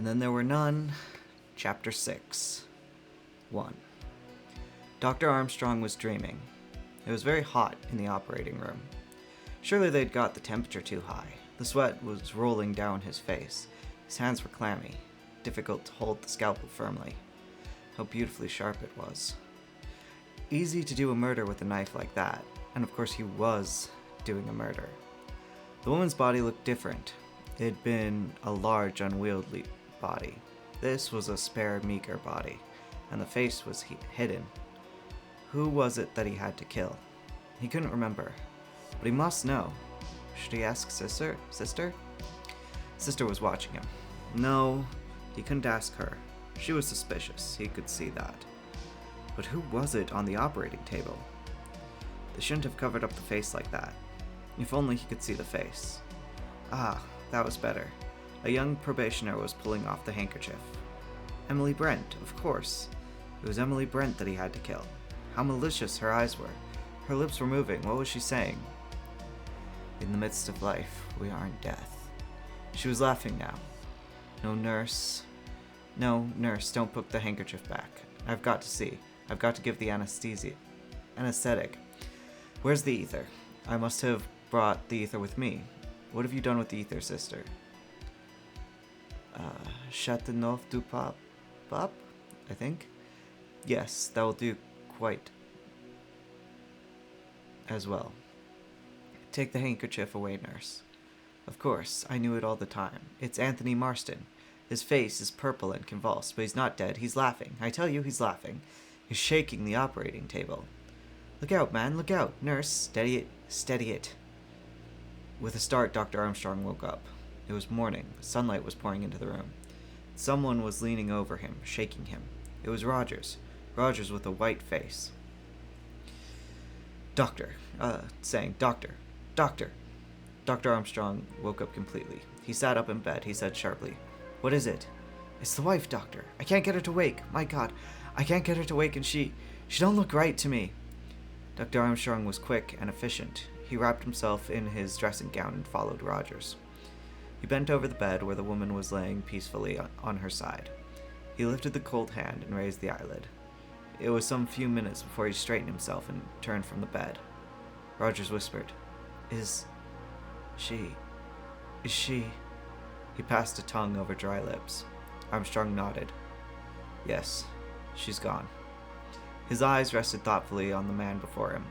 And then there were none. Chapter 6. 1. Dr. Armstrong was dreaming. It was very hot in the operating room. Surely they'd got the temperature too high. The sweat was rolling down his face. His hands were clammy, difficult to hold the scalpel firmly. How beautifully sharp it was. Easy to do a murder with a knife like that, and of course he was doing a murder. The woman's body looked different. It had been a large, unwieldy body. This was a spare, meager body, and the face was hidden. Who was it that he had to kill? He couldn't remember, but he must know. Should he ask Sister? Sister was watching him. No, he couldn't ask her. She was suspicious, he could see that. But who was it on the operating table? They shouldn't have covered up the face like that. If only he could see the face. Ah, that was better. A young probationer was pulling off the handkerchief. Emily Brent, of course. It was Emily Brent that he had to kill. How malicious her eyes were. Her lips were moving. What was she saying? In the midst of life, we are in death. She was laughing now. No, nurse, don't put the handkerchief back. I've got to see. I've got to give the anesthetic. Where's the ether? I must have brought the ether with me. What have you done with the ether, sister? Châteauneuf du Pape, I think? Yes, that will do quite as well. Take the handkerchief away, nurse. Of course, I knew it all the time. It's Anthony Marston. His face is purple and convulsed, but he's not dead. He's laughing. I tell you, he's laughing. He's shaking the operating table. Look out, man, look out. Nurse, steady it. With a start, Dr. Armstrong woke up. It was morning. The sunlight was pouring into the room. Someone was leaning over him, shaking him. It was Rogers. Rogers with a white face. Saying, Doctor. Dr. Armstrong woke up completely. He sat up in bed. He said sharply, What is it? It's the wife, Doctor. I can't get her to wake. My God, I can't get her to wake, and she don't look right to me. Dr. Armstrong was quick and efficient. He wrapped himself in his dressing gown and followed Rogers. He bent over the bed where the woman was laying peacefully on her side. He lifted the cold hand and raised the eyelid. It was some few minutes before he straightened himself and turned from the bed. Rogers whispered, Is she... He passed a tongue over dry lips. Armstrong nodded. Yes, she's gone. His eyes rested thoughtfully on the man before him.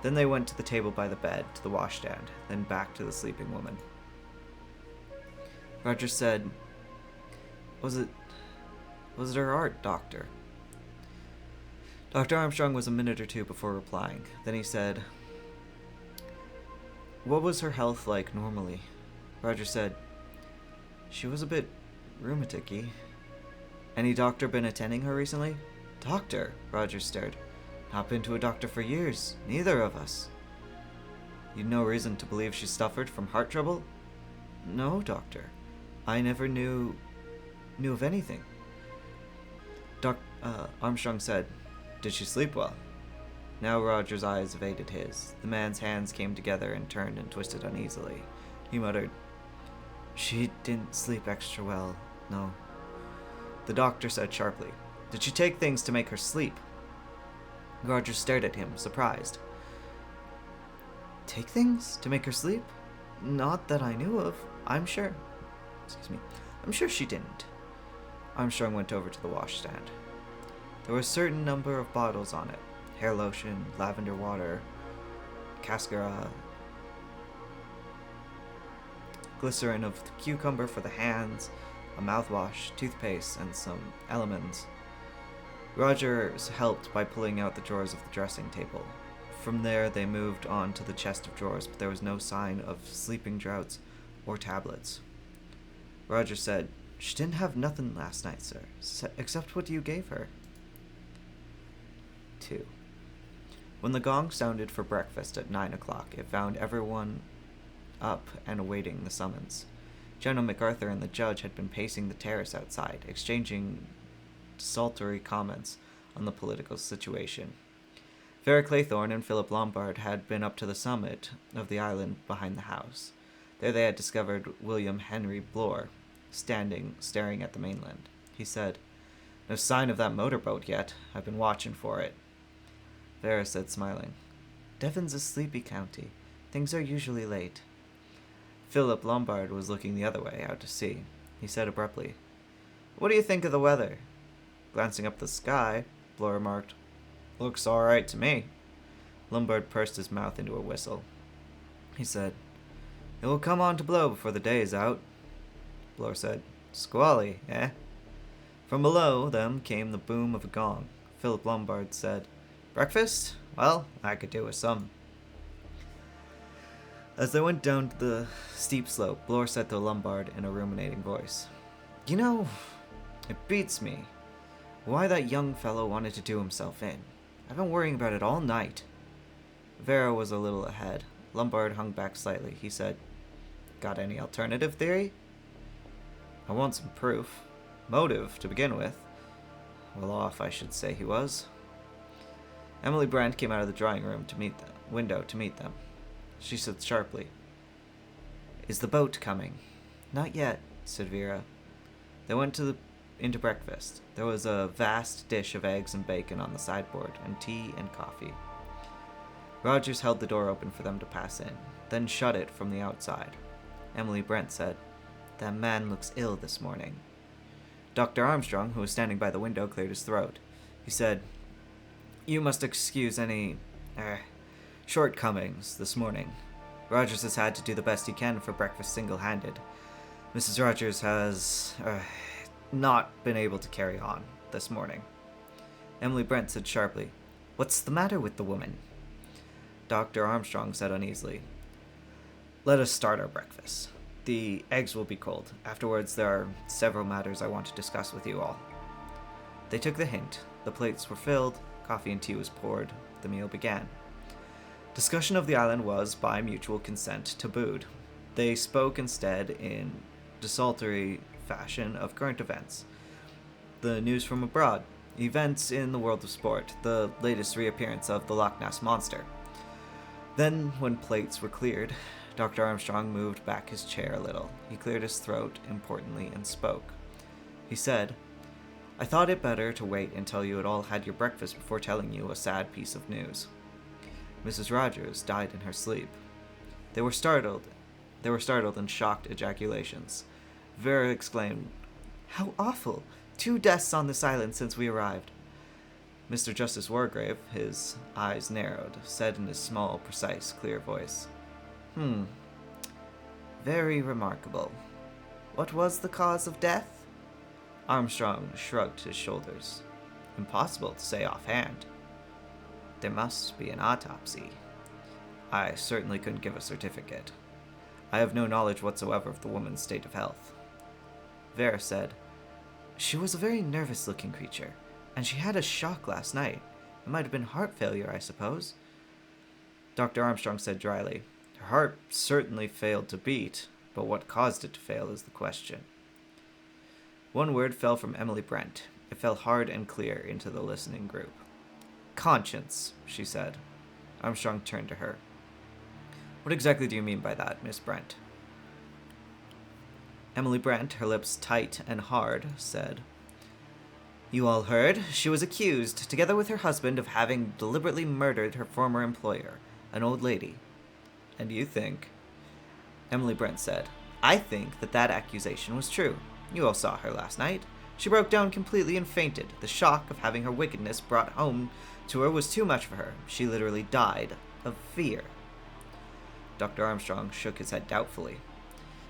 Then they went to the table by the bed, to the washstand, then back to the sleeping woman. Rogers said, Was it her art, Doctor? Dr. Armstrong was a minute or two before replying. Then he said, What was her health like normally? Rogers said, She was a bit rheumatic-y. Any doctor been attending her recently? Doctor? Rogers stared. Not been to a doctor for years. Neither of us. You'd no reason to believe she suffered from heart trouble? No, Doctor. I never knew of anything. Armstrong said, Did she sleep well? Now Rogers' eyes evaded his. The man's hands came together and turned and twisted uneasily. He muttered, She didn't sleep extra well, no. The doctor said sharply, Did she take things to make her sleep? Rogers stared at him, surprised. Take things to make her sleep? Not that I knew of. I'm sure she didn't. Armstrong went over to the washstand. There were a certain number of bottles on it. Hair lotion, lavender water, cascara, glycerin of cucumber for the hands, a mouthwash, toothpaste, and some elements. Rogers helped by pulling out the drawers of the dressing table. From there they moved on to the chest of drawers, but there was no sign of sleeping draughts or tablets. Rogers said, She didn't have nothing last night, sir, except what you gave her. 2. When the gong sounded for breakfast at 9 o'clock, it found everyone up and awaiting the summons. General MacArthur and the judge had been pacing the terrace outside, exchanging desultory comments on the political situation. Vera Claythorne and Philip Lombard had been up to the summit of the island behind the house. There they had discovered William Henry Bloor. staring at the mainland. He said, "No sign of that motorboat yet. I've been watching for it." Vera said, smiling, "Devon's a sleepy county. Things are usually late." Philip Lombard was looking the other way, out to sea. He said abruptly, "What do you think of the weather?" Glancing up the sky, Bloor remarked, "Looks all right to me." Lombard pursed his mouth into a whistle. He said, "It will come on to blow before the day is out." Bloor said, "Squally, eh?" From below them came the boom of a gong. Philip Lombard said, "Breakfast? Well, I could do with some." As they went down the steep slope, Bloor said to Lombard in a ruminating voice, "You know, it beats me why that young fellow wanted to do himself in. I've been worrying about it all night." Vera was a little ahead. Lombard hung back slightly. He said, "Got any alternative theory?" "I want some proof. Motive, to begin with." Well off, I should say he was. Emily Brent came out of the drawing room window to meet them. She said sharply, "Is the boat coming?" "Not yet," said Vera. They went into breakfast. There was a vast dish of eggs and bacon on the sideboard, and tea and coffee. Rogers held the door open for them to pass in, then shut it from the outside. Emily Brent said, "That man looks ill this morning." Dr. Armstrong, who was standing by the window, cleared his throat. He said, "You must excuse any shortcomings this morning. Rogers has had to do the best he can for breakfast single-handed. Mrs. Rogers has not been able to carry on this morning." Emily Brent said sharply, "What's the matter with the woman?" Dr. Armstrong said uneasily, "Let us start our breakfast. The eggs will be cold. Afterwards, there are several matters I want to discuss with you all." They took the hint. The plates were filled, coffee and tea was poured. The meal began. Discussion of the island was, by mutual consent, tabooed. They spoke instead in desultory fashion of current events, the news from abroad, events in the world of sport, the latest reappearance of the Loch Ness Monster. Then, when plates were cleared, Dr. Armstrong moved back his chair a little. He cleared his throat importantly and spoke. He said, "I thought it better to wait until you had all had your breakfast before telling you a sad piece of news. Mrs. Rogers died in her sleep." They were startled in shocked ejaculations. Vera exclaimed, "How awful! 2 deaths on this island since we arrived." Mr. Justice Wargrave, his eyes narrowed, said in his small, precise, clear voice, Very remarkable. What was the cause of death?" Armstrong shrugged his shoulders. "Impossible to say offhand. There must be an autopsy. I certainly couldn't give a certificate. I have no knowledge whatsoever of the woman's state of health." Vera said, "She was a very nervous-looking creature, and she had a shock last night. It might have been heart failure, I suppose." Dr. Armstrong said dryly, "Her heart certainly failed to beat, but what caused it to fail is the question." One word fell from Emily Brent. It fell hard and clear into the listening group. "Conscience," she said. Armstrong turned to her. "What exactly do you mean by that, Miss Brent?" Emily Brent, her lips tight and hard, said, "You all heard. She was accused, together with her husband, of having deliberately murdered her former employer, an old lady." "And you think?" Emily Brent said, "I think that accusation was true. You all saw her last night. She broke down completely and fainted. The shock of having her wickedness brought home to her was too much for her. She literally died of fear." Dr. Armstrong shook his head doubtfully.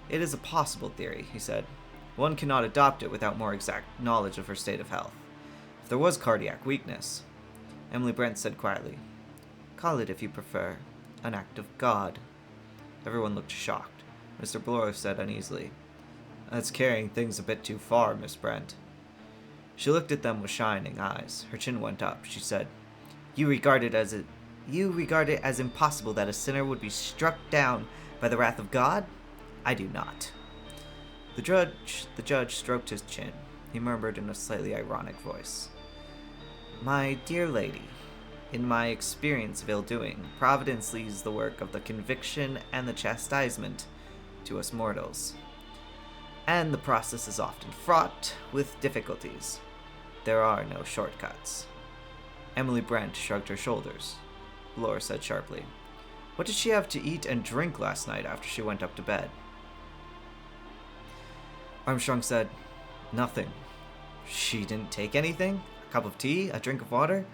"It is a possible theory," he said. "One cannot adopt it without more exact knowledge of her state of health. If there was cardiac weakness..." Emily Brent said quietly, "Call it, if you prefer, an act of God." Everyone looked shocked. Mr. Bloor said uneasily, "That's carrying things a bit too far, Miss Brent." She looked at them with shining eyes. Her chin went up. She said, You regard it as impossible that a sinner would be struck down by the wrath of God? I do not." The judge stroked his chin. He murmured in a slightly ironic voice, "My dear lady, in my experience of ill-doing, Providence leaves the work of the conviction and the chastisement to us mortals. and the process is often fraught with difficulties. There are no shortcuts. Emily Brent shrugged her shoulders. Laura said sharply, "What did she have to eat and drink last night after she went up to bed?" Armstrong said, "Nothing. She didn't take anything? A cup of tea? A drink of water?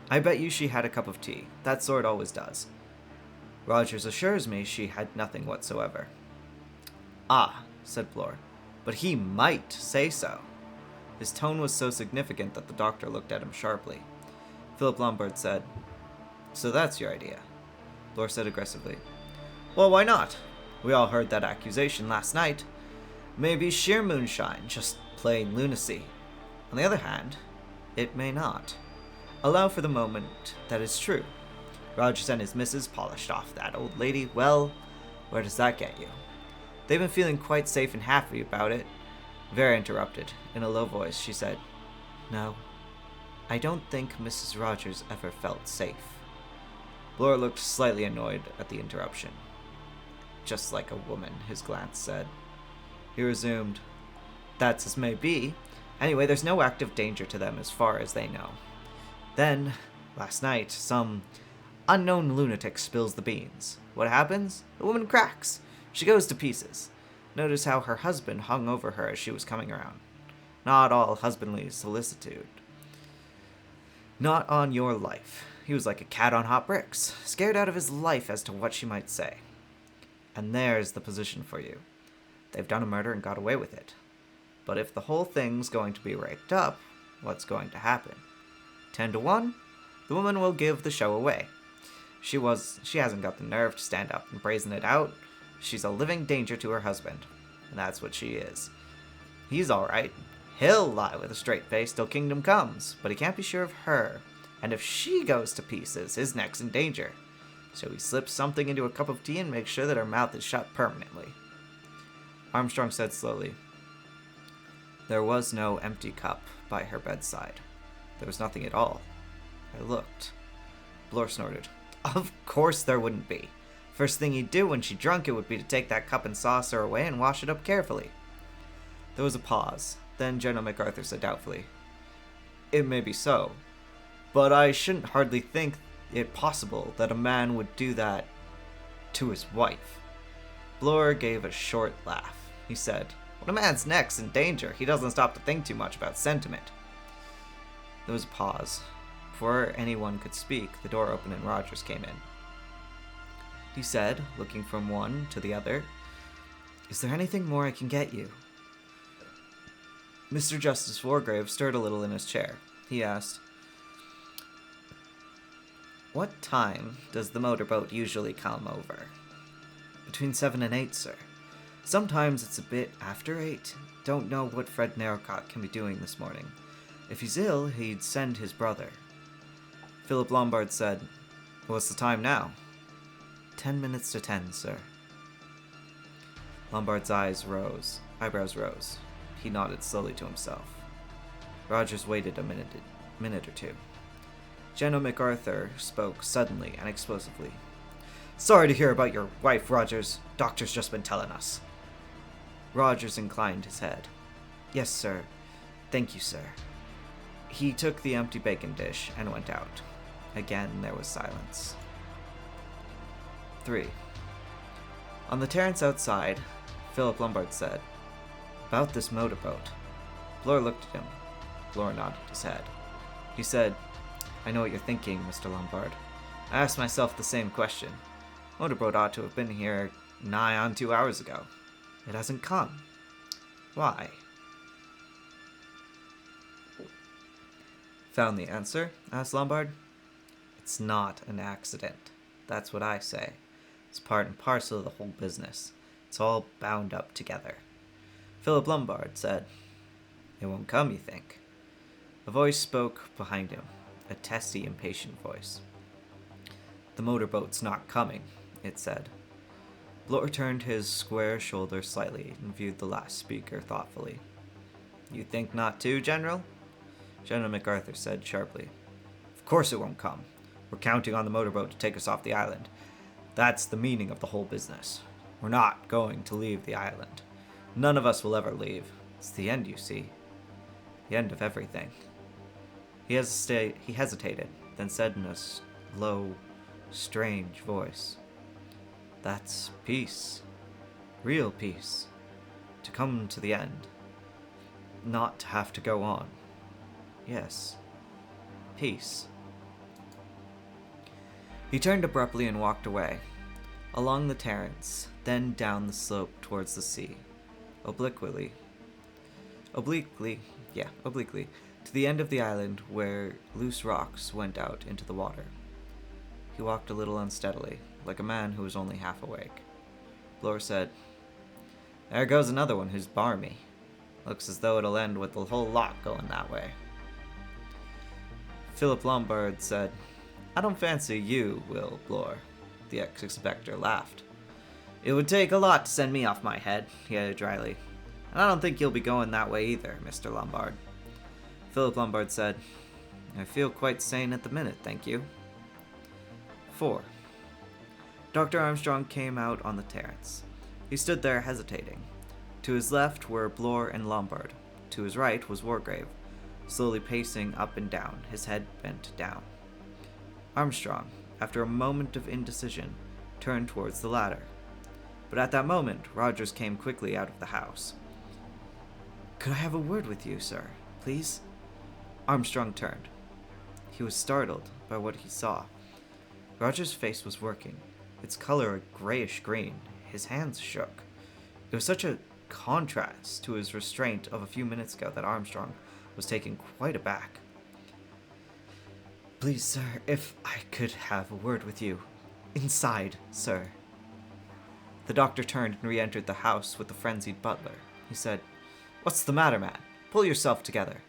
I bet you she had a cup of tea. That sort always does. Rogers assures me she had nothing whatsoever." "Ah," said Blore, "but he might say so." His tone was so significant that the doctor looked at him sharply. Philip Lombard said, "So that's your idea?" Blore said aggressively, "Well, why not? We all heard that accusation last night. Maybe sheer moonshine, just plain lunacy. On the other hand, it may not. Allow for the moment that is true. Rogers and his missus polished off that old lady. Well, where does that get you? They've been feeling quite safe and happy about it." Vera interrupted. In a low voice, she said, "No, I don't think Mrs. Rogers ever felt safe." Blore looked slightly annoyed at the interruption. "Just like a woman," his glance said. He resumed, "That's as may be. Anyway, there's no active danger to them as far as they know. Then, last night, some unknown lunatic spills the beans. What happens? The woman cracks. She goes to pieces. Notice how her husband hung over her as she was coming around. Not all husbandly solicitude. Not on your life. He was like a cat on hot bricks, scared out of his life as to what she might say. And there's the position for you. They've done a murder and got away with it. But if the whole thing's going to be raked up, what's going to happen? 10 to 1, the woman will give the show away. She hasn't got the nerve to stand up and brazen it out. She's a living danger to her husband, and that's what she is. He's all right. He'll lie with a straight face till kingdom comes, but he can't be sure of her. And if she goes to pieces, his neck's in danger. So he slips something into a cup of tea and makes sure that her mouth is shut permanently." Armstrong said slowly, "There was no empty cup by her bedside. There was nothing at all. I looked." Blore snorted. "Of course there wouldn't be. First thing he'd do when she drunk it would be to take that cup and saucer away and wash it up carefully." There was a pause. Then General MacArthur said doubtfully, "It may be so, but I shouldn't hardly think it possible that a man would do that to his wife." Blore gave a short laugh. He said, "When a man's neck's in danger, he doesn't stop to think too much about sentiment." There was a pause. Before anyone could speak, the door opened and Rogers came in. He said, looking from one to the other, "Is there anything more I can get you?" Mr. Justice Wargrave stirred a little in his chair. He asked, "What time does the motorboat usually come over?" "Between 7 and 8, sir. Sometimes it's a bit after 8. Don't know what Fred Narracott can be doing this morning. If he's ill, he'd send his brother." Philip Lombard said, "What's the time now?" 10 minutes to 10, sir." Lombard's eyebrows rose. He nodded slowly to himself. Rogers waited a minute or two. General MacArthur spoke suddenly and explosively. "Sorry to hear about your wife, Rogers. Doctor's just been telling us." Rogers inclined his head. "Yes, sir. Thank you, sir." He took the empty bacon dish and went out. Again there was silence. 3. On the terrace outside, Philip Lombard said, "About this motorboat." Blore looked at him. Blore nodded his head. He said, "I know what you're thinking, Mr. Lombard. I asked myself the same question. Motorboat ought to have been here nigh on 2 hours ago. It hasn't come. Why?" "Found the answer?" asked Lombard. "It's not an accident. That's what I say. It's part and parcel of the whole business. It's all bound up together." Philip Lombard said, "It won't come, you think?" A voice spoke behind him, a testy, impatient voice. "The motorboat's not coming," it said. Blore turned his square shoulders slightly and viewed the last speaker thoughtfully. "You think not too, General?" General MacArthur said sharply, "Of course it won't come. We're counting on the motorboat to take us off the island. That's the meaning of the whole business. We're not going to leave the island. None of us will ever leave. It's the end, you see. The end of everything. He hesitated, then said in a low, strange voice, "That's peace. Real peace. To come to the end. Not to have to go on. Yes. Peace." He turned abruptly and walked away, along the terrace, then down the slope towards the sea, obliquely, to the end of the island where loose rocks went out into the water. He walked a little unsteadily, like a man who was only half awake. Blore said, "There goes another one who's barmy. Looks as though it'll end with the whole lot going that way." Philip Lombard said, "I don't fancy you will, Blore." The ex-inspector laughed. "It would take a lot to send me off my head," he added dryly. "And I don't think you'll be going that way either, Mr. Lombard." Philip Lombard said, "I feel quite sane at the minute, thank you." 4. Dr. Armstrong came out on the terrace. He stood there hesitating. To his left were Blore and Lombard. To his right was Wargrave, slowly pacing up and down, his head bent down. Armstrong, after a moment of indecision, turned towards the latter. But at that moment, Rogers came quickly out of the house. "Could I have a word with you, sir, please?" Armstrong turned. He was startled by what he saw. Rogers' face was working, its color a grayish green. His hands shook. It was such a contrast to his restraint of a few minutes ago that Armstrong was taken quite aback. "Please, sir, if I could have a word with you. Inside, sir." The doctor turned and re-entered the house with the frenzied butler. He said, "What's the matter, man? Pull yourself together."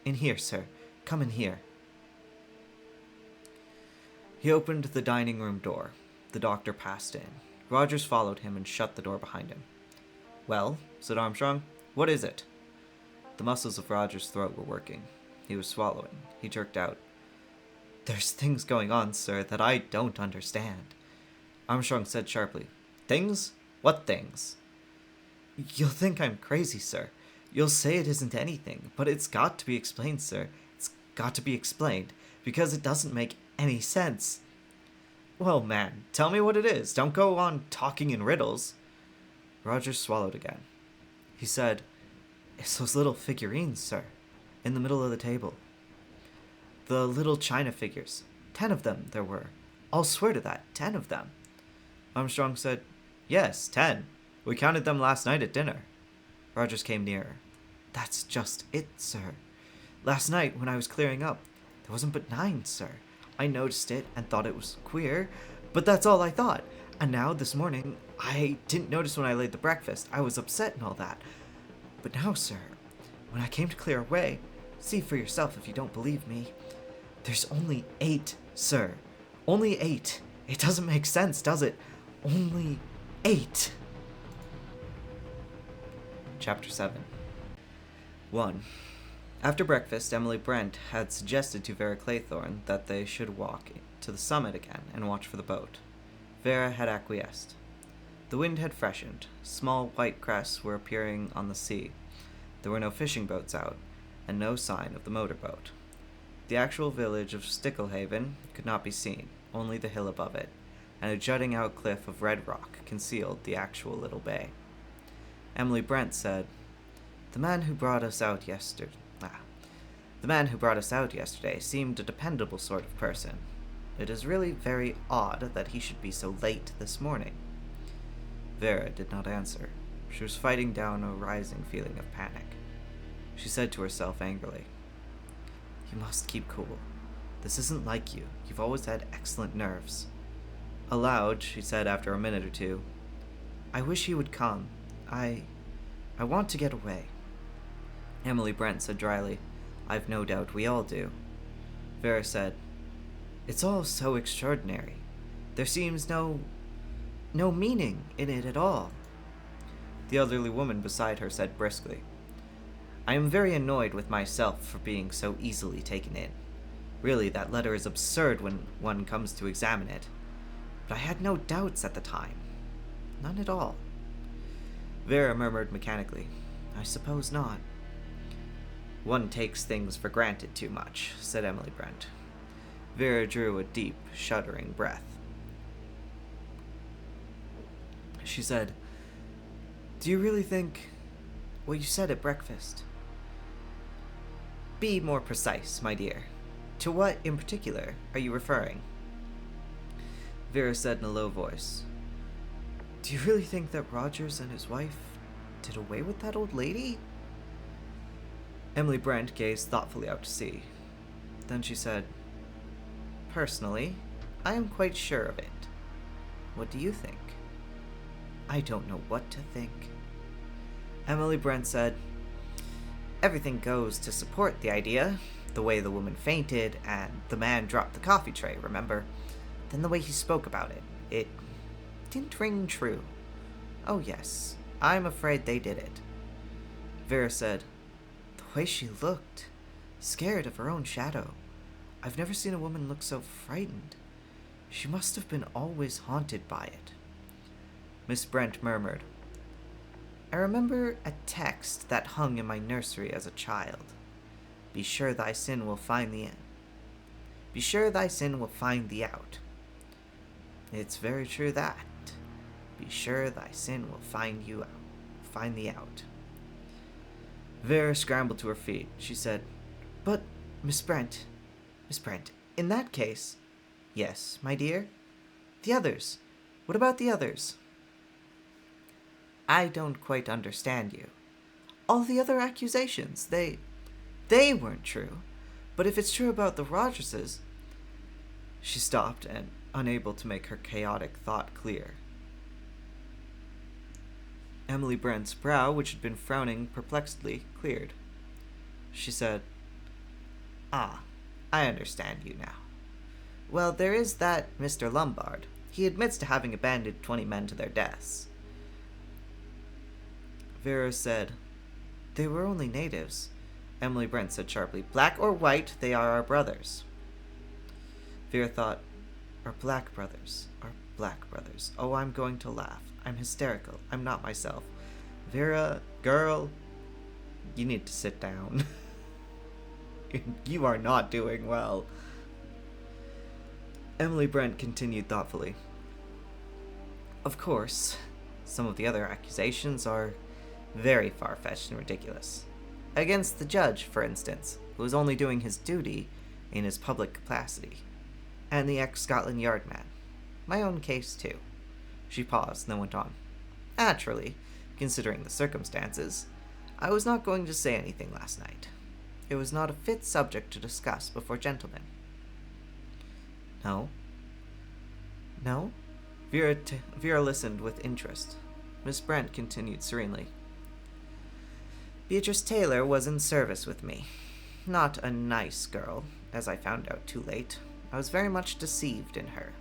In here, sir. Come in here." He opened the dining room door. The doctor passed in. Rogers followed him and shut the door behind him. "Well," said Armstrong, "what is it?" The muscles of Rogers' throat were working. He was swallowing. He jerked out, "There's things going on, sir, that I don't understand." Armstrong said sharply, "Things? What things?" "You'll think I'm crazy, sir. You'll say it isn't anything, but it's got to be explained, sir. It's got to be explained, because it doesn't make any sense." "Well, man, tell me what it is. Don't go on talking in riddles." Rogers swallowed again. He said, "It's those little figurines, sir, in the middle of the table. The little china figures. 10 of them there were. I'll swear to that, 10 of them." Armstrong said, "Yes, 10. We counted them last night at dinner." Rogers came nearer. "That's just it, sir. Last night, when I was clearing up, there wasn't but 9, sir. I noticed it and thought it was queer, but that's all I thought. And now, this morning, I didn't notice when I laid the breakfast. I was upset and all that. But now, sir, when I came to clear away, see for yourself if you don't believe me, there's only 8, sir. Only 8. It doesn't make sense, does it? Only 8. Chapter 7. 1. After breakfast, Emily Brent had suggested to Vera Claythorne that they should walk to the summit again and watch for the boat. Vera had acquiesced. The wind had freshened. Small white crests were appearing on the sea. There were no fishing boats out, and no sign of the motorboat. The actual village of Sticklehaven could not be seen, only the hill above it, and a jutting-out cliff of red rock concealed the actual little bay. Emily Brent said, The man who brought us out yesterday seemed a dependable sort of person. It is really very odd that he should be so late this morning." Vera did not answer. She was fighting down a rising feeling of panic. She said to herself angrily, "You must keep cool. This isn't like you. You've always had excellent nerves." Aloud, she said after a minute or two, "I wish he would come. I want to get away." Emily Brent said dryly, "I've no doubt we all do." Vera said, "It's all so extraordinary. There seems no meaning in it at all." The elderly woman beside her said briskly, "I am very annoyed with myself for being so easily taken in. Really, that letter is absurd when one comes to examine it. But I had no doubts at the time. None at all." Vera murmured mechanically, "I suppose not." "One takes things for granted too much," said Emily Brent. Vera drew a deep, shuddering breath. She said, "Do you really think what you said at breakfast?" "Be more precise, my dear. To what, in particular, are you referring?" Vera said in a low voice, "Do you really think that Rogers and his wife did away with that old lady?" Emily Brent gazed thoughtfully out to sea. Then she said, "Personally, I am quite sure of it. What do you think?" "I don't know what to think." Emily Brent said, "Everything goes to support the idea. The way the woman fainted, and the man dropped the coffee tray, remember? Then the way he spoke about it. It didn't ring true. Oh yes, I'm afraid they did it." Vera said, "The way she looked, scared of her own shadow. I've never seen a woman look so frightened. She must have been always haunted by it." Miss Brent murmured, "I remember a text that hung in my nursery as a child. Be sure thy sin will find thee out. It's very true that. Be sure thy sin will find thee out." Vera scrambled to her feet. She said, "But, Miss Brent, in that case..." "Yes, my dear? The others. What about the others?" "I don't quite understand you." "All the other accusations, they weren't true. But if it's true about the Rogerses..." She stopped, and unable to make her chaotic thought clear. Emily Brent's brow, which had been frowning perplexedly, cleared. She said, "Ah, I understand you now. Well, there is that Mr. Lombard. He admits to having abandoned 20 men to their deaths." Vera said, "They were only natives." Emily Brent said sharply, "Black or white, they are our brothers." Vera thought, "Our black brothers. Oh, I'm going to laugh. I'm hysterical. I'm not myself. Vera, girl, you need to sit down. You are not doing well." Emily Brent continued thoughtfully, "Of course, some of the other accusations are very far-fetched and ridiculous. Against the judge, for instance, who was only doing his duty in his public capacity, and the ex-Scotland Yard man. My own case, too." She paused, and then went on. "Naturally, considering the circumstances, I was not going to say anything last night. It was not a fit subject to discuss before gentlemen." "No?" "No?" Vera listened with interest. Miss Brent continued serenely. "Beatrice Taylor was in service with me. Not a nice girl, as I found out too late. I was very much deceived in her.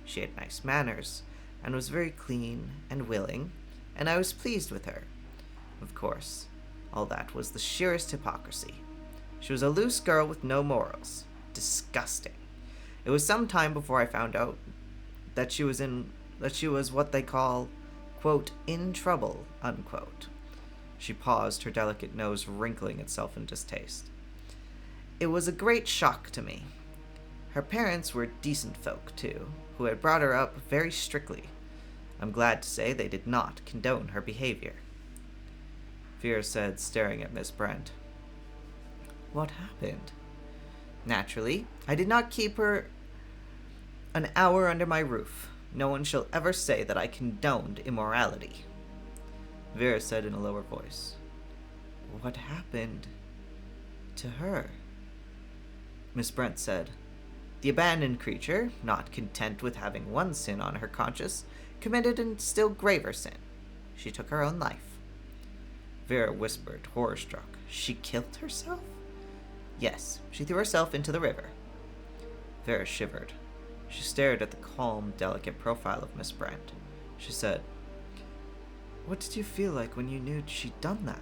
She had nice manners, and was very clean and willing, and I was pleased with her. Of course, all that was the sheerest hypocrisy. She was a loose girl with no morals. Disgusting. It was some time before I found out that she was what they call, quote, in trouble, unquote." She paused, her delicate nose wrinkling itself in distaste. "It was a great shock to me. Her parents were decent folk, too, who had brought her up very strictly. I'm glad to say they did not condone her behavior." Vera said, staring at Miss Brent, "What happened?" "Naturally, I did not keep her an hour under my roof. No one shall ever say that I condoned immorality." Vera said in a lower voice, "What happened to her?" Miss Brent said, "The abandoned creature, not content with having one sin on her conscience, committed a still graver sin. She took her own life." Vera whispered, horror-struck, "She killed herself?" "Yes, she threw herself into the river." Vera shivered. She stared at the calm, delicate profile of Miss Brent. She said, "What did you feel like when you knew she'd done that?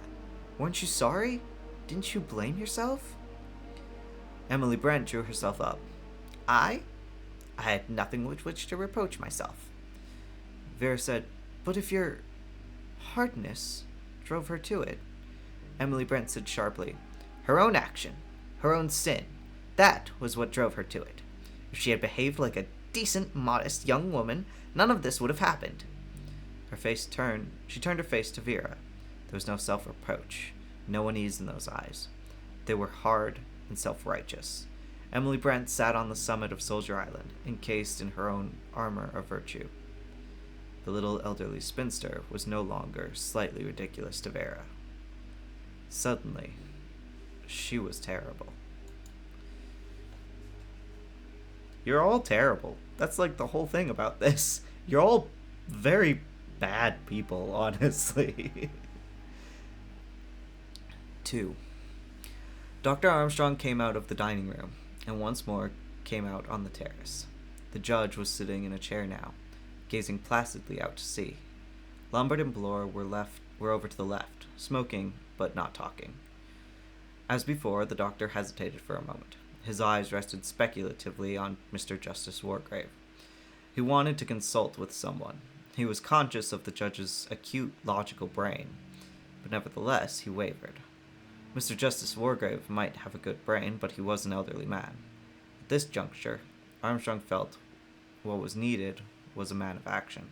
Weren't you sorry? Didn't you blame yourself?" Emily Brent drew herself up. I had nothing with which to reproach myself." Vera said, "But if you're..." hardness drove her to it. Emily Brent said sharply, "Her own action, her own sin. That was what drove her to it. If she had behaved like a decent, modest young woman, none of this would have happened." She turned her face to Vera. There was no self-reproach, no unease in those eyes. They were hard and self-righteous. Emily Brent sat on the summit of Soldier Island, encased in her own armor of virtue. The little elderly spinster was no longer slightly ridiculous to Vera. Suddenly, she was terrible. You're all terrible. That's like the whole thing about this. You're all very bad people, honestly. 2. Dr. Armstrong came out of the dining room, and once more came out on the terrace. The judge was sitting in a chair now, gazing placidly out to sea. Lombard and Blore were over to the left, smoking, but not talking. As before, the doctor hesitated for a moment. His eyes rested speculatively on Mr. Justice Wargrave. He wanted to consult with someone. He was conscious of the judge's acute, logical brain, but nevertheless he wavered. Mr. Justice Wargrave might have a good brain, but he was an elderly man. At this juncture, Armstrong felt what was needed was a man of action.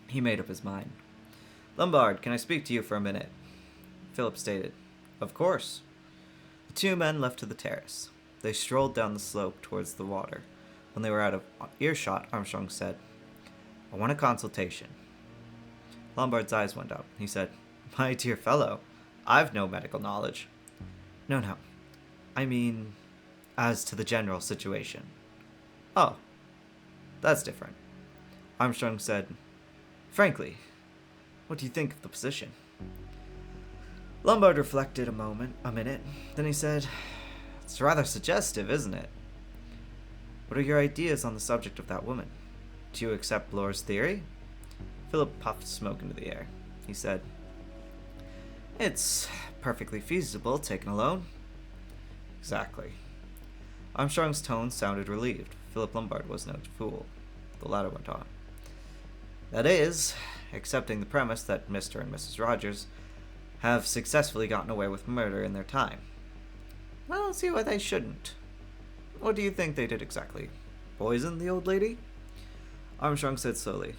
He made up his mind. "Lombard, can I speak to you for a minute?" Philip stated, "Of course." The two men left to the terrace. They strolled down the slope towards the water. When they were out of earshot, Armstrong said, "I want a consultation." Lombard's eyes went up. He said, "My dear fellow, I've no medical knowledge." No. I mean, as to the general situation." "Oh, that's different." Armstrong said, "Frankly, what do you think of the position?" Lombard reflected a minute. Then he said, "It's rather suggestive, isn't it? What are your ideas on the subject of that woman? Do you accept Blore's theory?" Philip puffed smoke into the air. He said, "It's perfectly feasible, taken alone." "Exactly." Armstrong's tone sounded relieved. Philip Lombard was no fool. The latter went on. "That is, accepting the premise that Mr. and Mrs. Rogers have successfully gotten away with murder in their time. I don't see why they shouldn't. What do you think they did exactly? Poison the old lady?" Armstrong said slowly,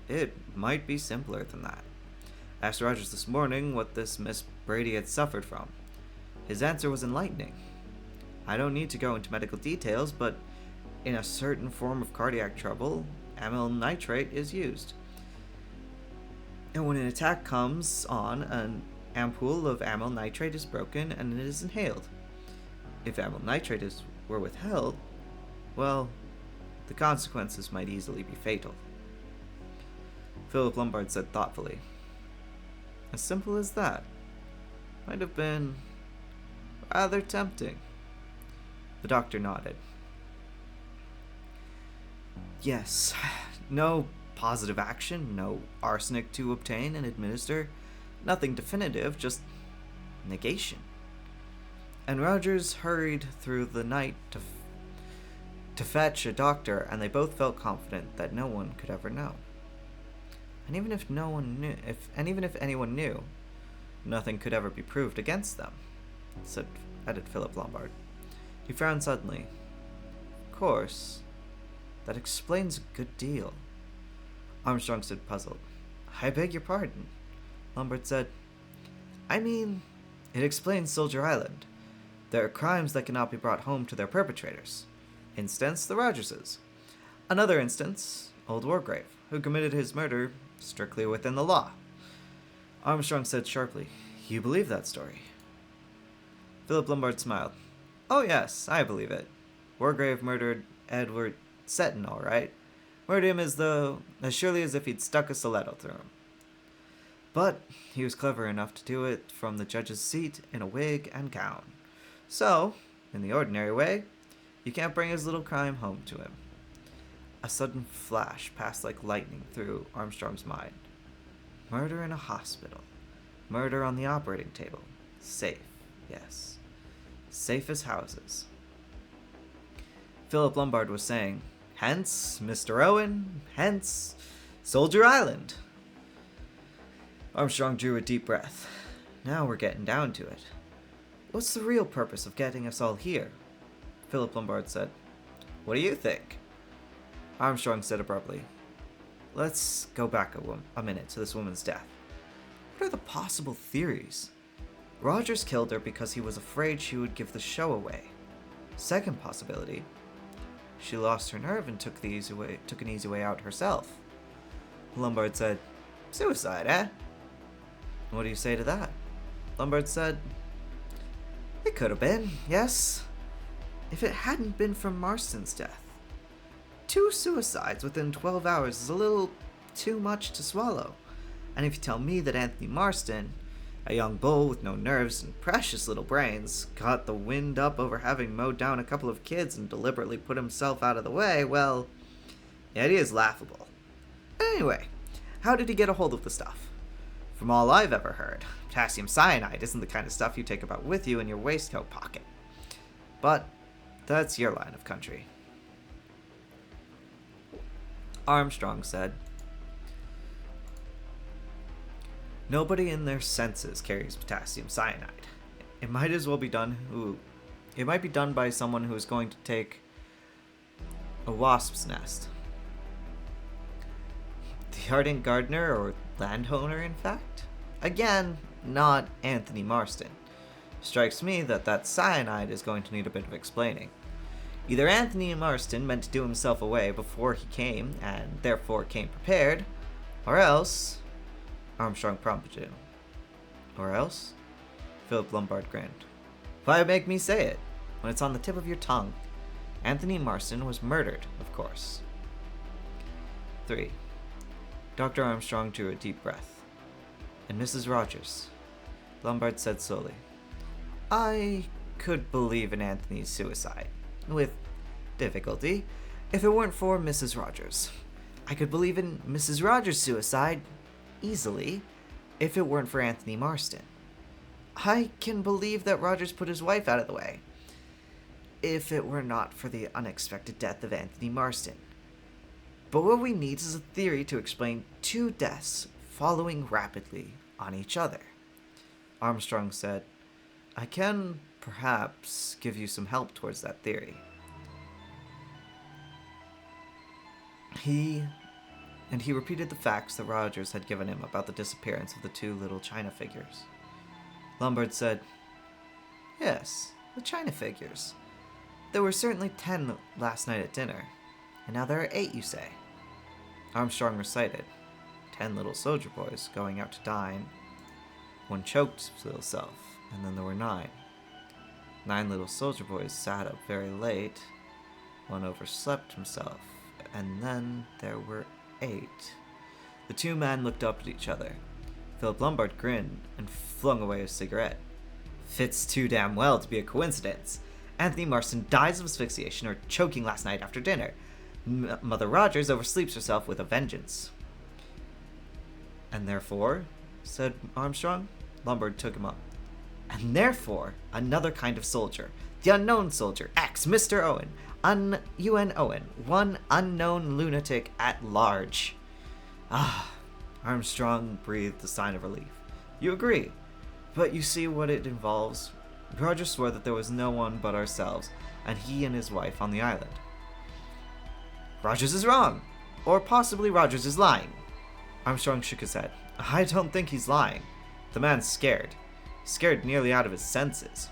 "It might be simpler than that. I asked Rogers this morning what this Miss Brady had suffered from. His answer was enlightening. I don't need to go into medical details, but in a certain form of cardiac trouble, amyl nitrate is used. And when an attack comes on, an ampoule of amyl nitrate is broken and it is inhaled. If amyl nitrate were withheld, well, the consequences might easily be fatal." Philip Lombard said thoughtfully, "As simple as that? Might have been rather tempting." The doctor nodded. "Yes, no positive action, no arsenic to obtain and administer, nothing definitive, just negation. And Rogers hurried through the night to fetch a doctor, and they both felt confident that no one could ever know. And even if anyone knew, nothing could ever be proved against them," added Philip Lombard. He frowned suddenly. "Of course, that explains a good deal." Armstrong stood puzzled. "I beg your pardon." Lombard said, "I mean, it explains Soldier Island. There are crimes that cannot be brought home to their perpetrators. Instance, the Rogerses. Another instance, old Wargrave, who committed his murder strictly within the law." Armstrong said sharply, "You believe that story?" Philip Lombard smiled. "Oh yes, I believe it. Wargrave murdered Edward Seton, all right. Murdered him as surely as if he'd stuck a stiletto through him. But he was clever enough to do it from the judge's seat in a wig and gown. So, in the ordinary way, you can't bring his little crime home to him." A sudden flash passed like lightning through Armstrong's mind. Murder in a hospital. Murder on the operating table. Safe, yes. Safe as houses. Philip Lombard was saying, "Hence, Mr. Owen, hence, Soldier Island! Armstrong drew a deep breath. Now we're getting down to it. What's the real purpose of getting us all here? Philip Lombard said. What do you think? Armstrong said abruptly. Let's go back a minute to this woman's death. What are the possible theories? Rogers killed her because he was afraid she would give the show away. Second possibility, she lost her nerve and took an easy way out herself. Lombard said, Suicide, eh? What do you say to that? Lombard said, It could have been, yes, if it hadn't been for Marston's death. 2 suicides within 12 hours is a little too much to swallow. And if you tell me that Anthony Marston, a young bull with no nerves and precious little brains, got the wind up over having mowed down a couple of kids and deliberately put himself out of the way, well, the idea is laughable. Anyway, how did he get a hold of the stuff? From all I've ever heard, potassium cyanide isn't the kind of stuff you take about with you in your waistcoat pocket. But that's your line of country. Armstrong said, Nobody in their senses carries potassium cyanide. It might be done by someone who is going to take a wasp's nest. The ardent gardener or landowner, in fact? Again, not Anthony Marston. Strikes me that cyanide is going to need a bit of explaining. Either Anthony Marston meant to do himself away before he came, and therefore came prepared, or else... Armstrong prompted him. Or else? Philip Lombard grinned. Why make me say it, when it's on the tip of your tongue? Anthony Marston was murdered, of course. 3. Dr. Armstrong drew a deep breath. And Mrs. Rogers, Lombard said slowly, I could believe in Anthony's suicide, with difficulty, if it weren't for Mrs. Rogers. I could believe in Mrs. Rogers' suicide, easily, if it weren't for Anthony Marston. I can believe that Rogers put his wife out of the way, if it were not for the unexpected death of Anthony Marston. But what we need is a theory to explain 2 deaths following rapidly on each other. Armstrong said, I can, perhaps, give you some help towards that theory. He repeated the facts that Rogers had given him about the disappearance of the 2 little china figures. Lombard said, Yes, the china figures. There were certainly 10 last night at dinner, and now there are 8, you say. Armstrong recited, 10 little soldier boys going out to dine. 1 choked his little self, and then there were 9. 9 little soldier boys sat up very late. 1 overslept himself, and then there were 8. The 2 men looked up at each other. Philip Lombard grinned and flung away his cigarette. Fits too damn well to be a coincidence. Anthony Marston dies of asphyxiation or choking last night after dinner. Mother Rogers oversleeps herself with a vengeance. And therefore, said Armstrong. Lombard took him up. And therefore, another kind of soldier. The unknown soldier, X, Mr. Owen. UN Owen, one unknown lunatic at large. Armstrong breathed a sign of relief. You agree, but you see what it involves. Rogers swore that there was no one but ourselves, and he and his wife on the island. Rogers is wrong, or possibly Rogers is lying. Armstrong shook his head. I don't think he's lying. The man's scared. Scared nearly out of his senses.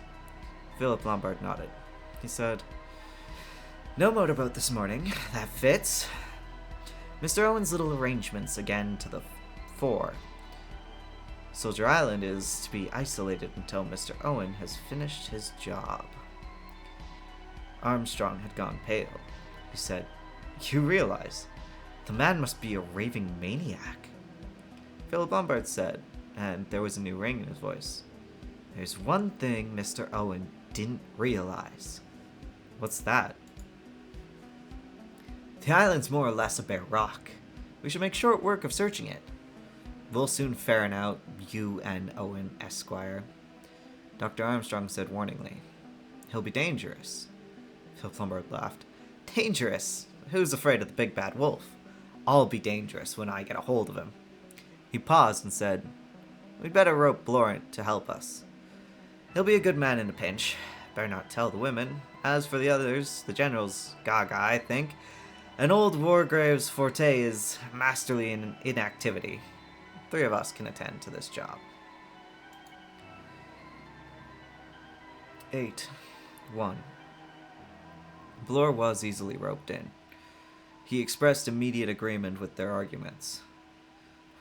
Philip Lombard nodded. He said, No motorboat this morning. That fits. Mr. Owen's little arrangements again to the fore. Soldier Island is to be isolated until Mr. Owen has finished his job. Armstrong had gone pale. He said, You realize, the man must be a raving maniac. Philip Lombard said, and there was a new ring in his voice, There's one thing Mr. Owen didn't realize. What's that? The island's more or less a bare rock. We should make short work of searching it. We'll soon ferret out UN Owen, Esquire. Dr. Armstrong said warningly. He'll be dangerous. Philip Lombard laughed. Dangerous? Who's afraid of the big bad wolf? I'll be dangerous when I get a hold of him. He paused and said, "We'd better rope Blorant to help us. He'll be a good man in a pinch. Better not tell the women. As for the others, the general's gaga, I think. An old Wargrave's forte is masterly in inactivity. 3 of us can attend to this job." 8:1. Blore was easily roped in. He expressed immediate agreement with their arguments.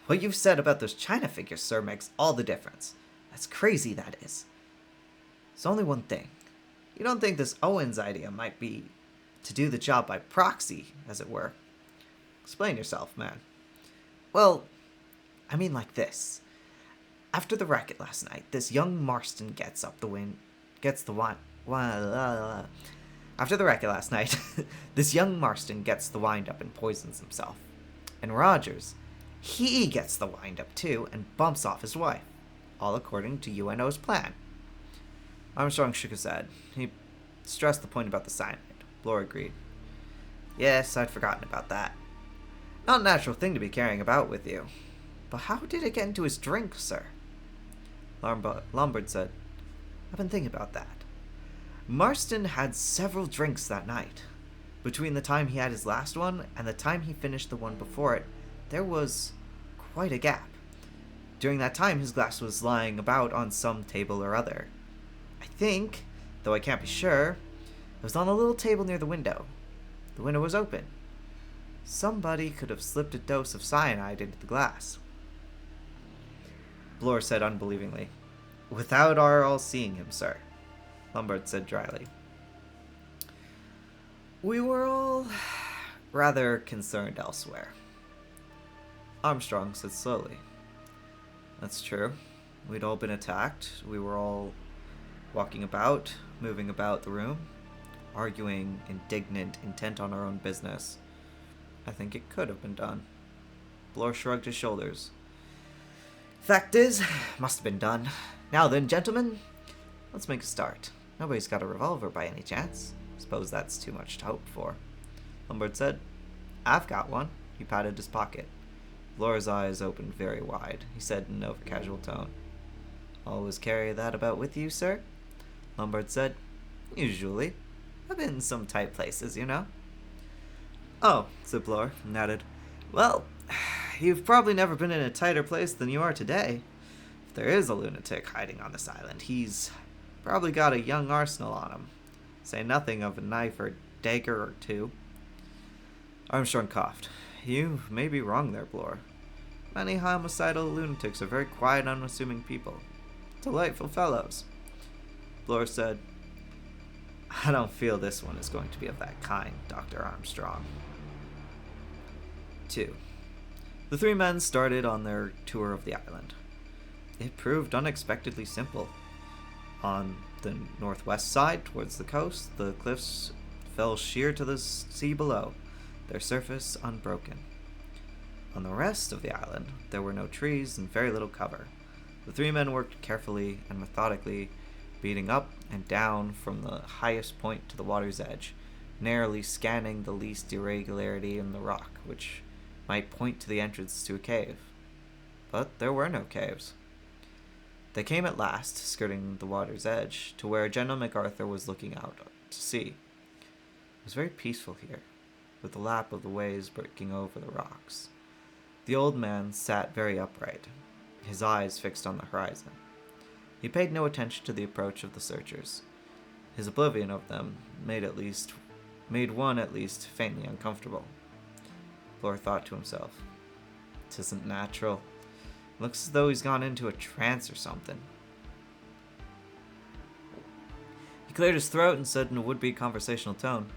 "What you've said about those china figures, sir, makes all the difference. That's crazy, that is. There's only one thing. You don't think this Owens idea might be to do the job by proxy, as it were? Explain yourself, man." "Well, I mean like this. After the racket last night, this young Marston After the racket last night, this young Marston gets the wind-up and poisons himself. And Rogers, he gets the wind-up too and bumps off his wife, all according to UNO's plan." Armstrong shook his head. He stressed the point about the cyanide. Blore agreed. "Yes, I'd forgotten about that. Not a natural thing to be carrying about with you. But how did it get into his drink, sir?" Lombard said, "I've been thinking about that. Marston had several drinks that night. Between the time he had his last one and the time he finished the one before it, there was quite a gap. During that time, his glass was lying about on some table or other. I think, though I can't be sure, it was on a little table near the window. The window was open. Somebody could have slipped a dose of cyanide into the glass." Blore said unbelievingly, "Without our all seeing him, sir." Lombard said dryly, "We were all rather concerned elsewhere." Armstrong said slowly, "That's true. We'd all been attacked. We were all walking about, moving about the room, arguing, indignant, intent on our own business. I think it could have been done." Blore shrugged his shoulders. "Fact is, must have been done. Now then, gentlemen, let's make a start. Nobody's got a revolver by any chance? Suppose that's too much to hope for." Lombard said, "I've got one." He patted his pocket. Blore's eyes opened very wide. He said in an over-casual tone, "Always carry that about with you, sir?" Lombard said, "Usually. I've been in some tight places, you know." "Oh," said Blore, and added, "Well, you've probably never been in a tighter place than you are today. If there is a lunatic hiding on this island, he's probably got a young arsenal on him. Say nothing of a knife or dagger or 2. Armstrong coughed. "You may be wrong there, Blore. Many homicidal lunatics are very quiet, unassuming people. Delightful fellows." Blore said, "I don't feel this one is going to be of that kind, Dr. Armstrong." 2. The 3 men started on their tour of the island. It proved unexpectedly simple. On the northwest side, towards the coast, the cliffs fell sheer to the sea below, their surface unbroken. On the rest of the island, there were no trees and very little cover. The 3 men worked carefully and methodically, beating up and down from the highest point to the water's edge, narrowly scanning the least irregularity in the rock, which might point to the entrance to a cave. But there were no caves. They came at last, skirting the water's edge, to where General MacArthur was looking out to sea. It was very peaceful here, with the lap of the waves breaking over the rocks. The old man sat very upright, his eyes fixed on the horizon. He paid no attention to the approach of the searchers. His oblivion of them made one at least faintly uncomfortable. Blore thought to himself, "'Tisn't natural. Looks as though he's gone into a trance or something." He cleared his throat and said in a would-be conversational tone,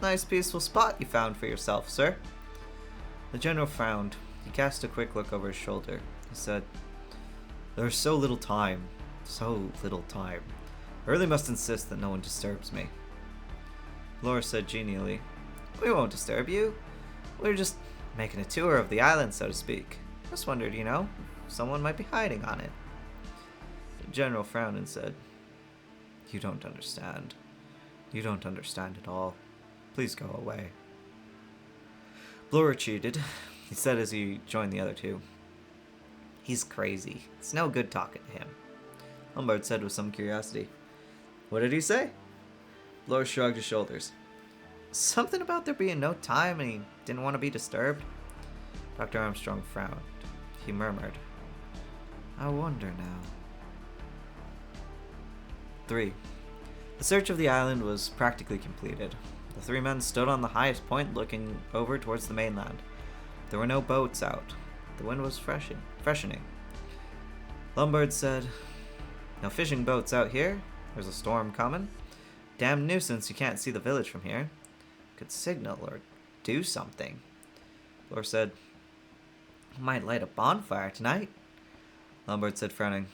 "Nice peaceful spot you found for yourself, sir." The general frowned. He cast a quick look over his shoulder. He said, "There's so little time. So little time. I really must insist that no one disturbs me." Blore said genially, "We won't disturb you. We're just making a tour of the island, so to speak. Just wondered, if someone might be hiding on it." The general frowned and said, "You don't understand. You don't understand at all. Please go away." Blore retreated, he said as he joined the other two. He's crazy. It's no good talking to him, Lombard said with some curiosity. What did he say? Blore shrugged his shoulders. Something about there being no time and he didn't want to be disturbed. Dr. Armstrong frowned. He murmured, I wonder now. 3. The search of the island was practically completed. The three men stood on the highest point looking over towards the mainland. There were no boats out. The wind was freshening. Lombard said, No fishing boats out here. There's a storm coming. Damn nuisance you can't see the village from here. Could signal or do something. Blore said, Might light a bonfire tonight. Lombard said, frowning.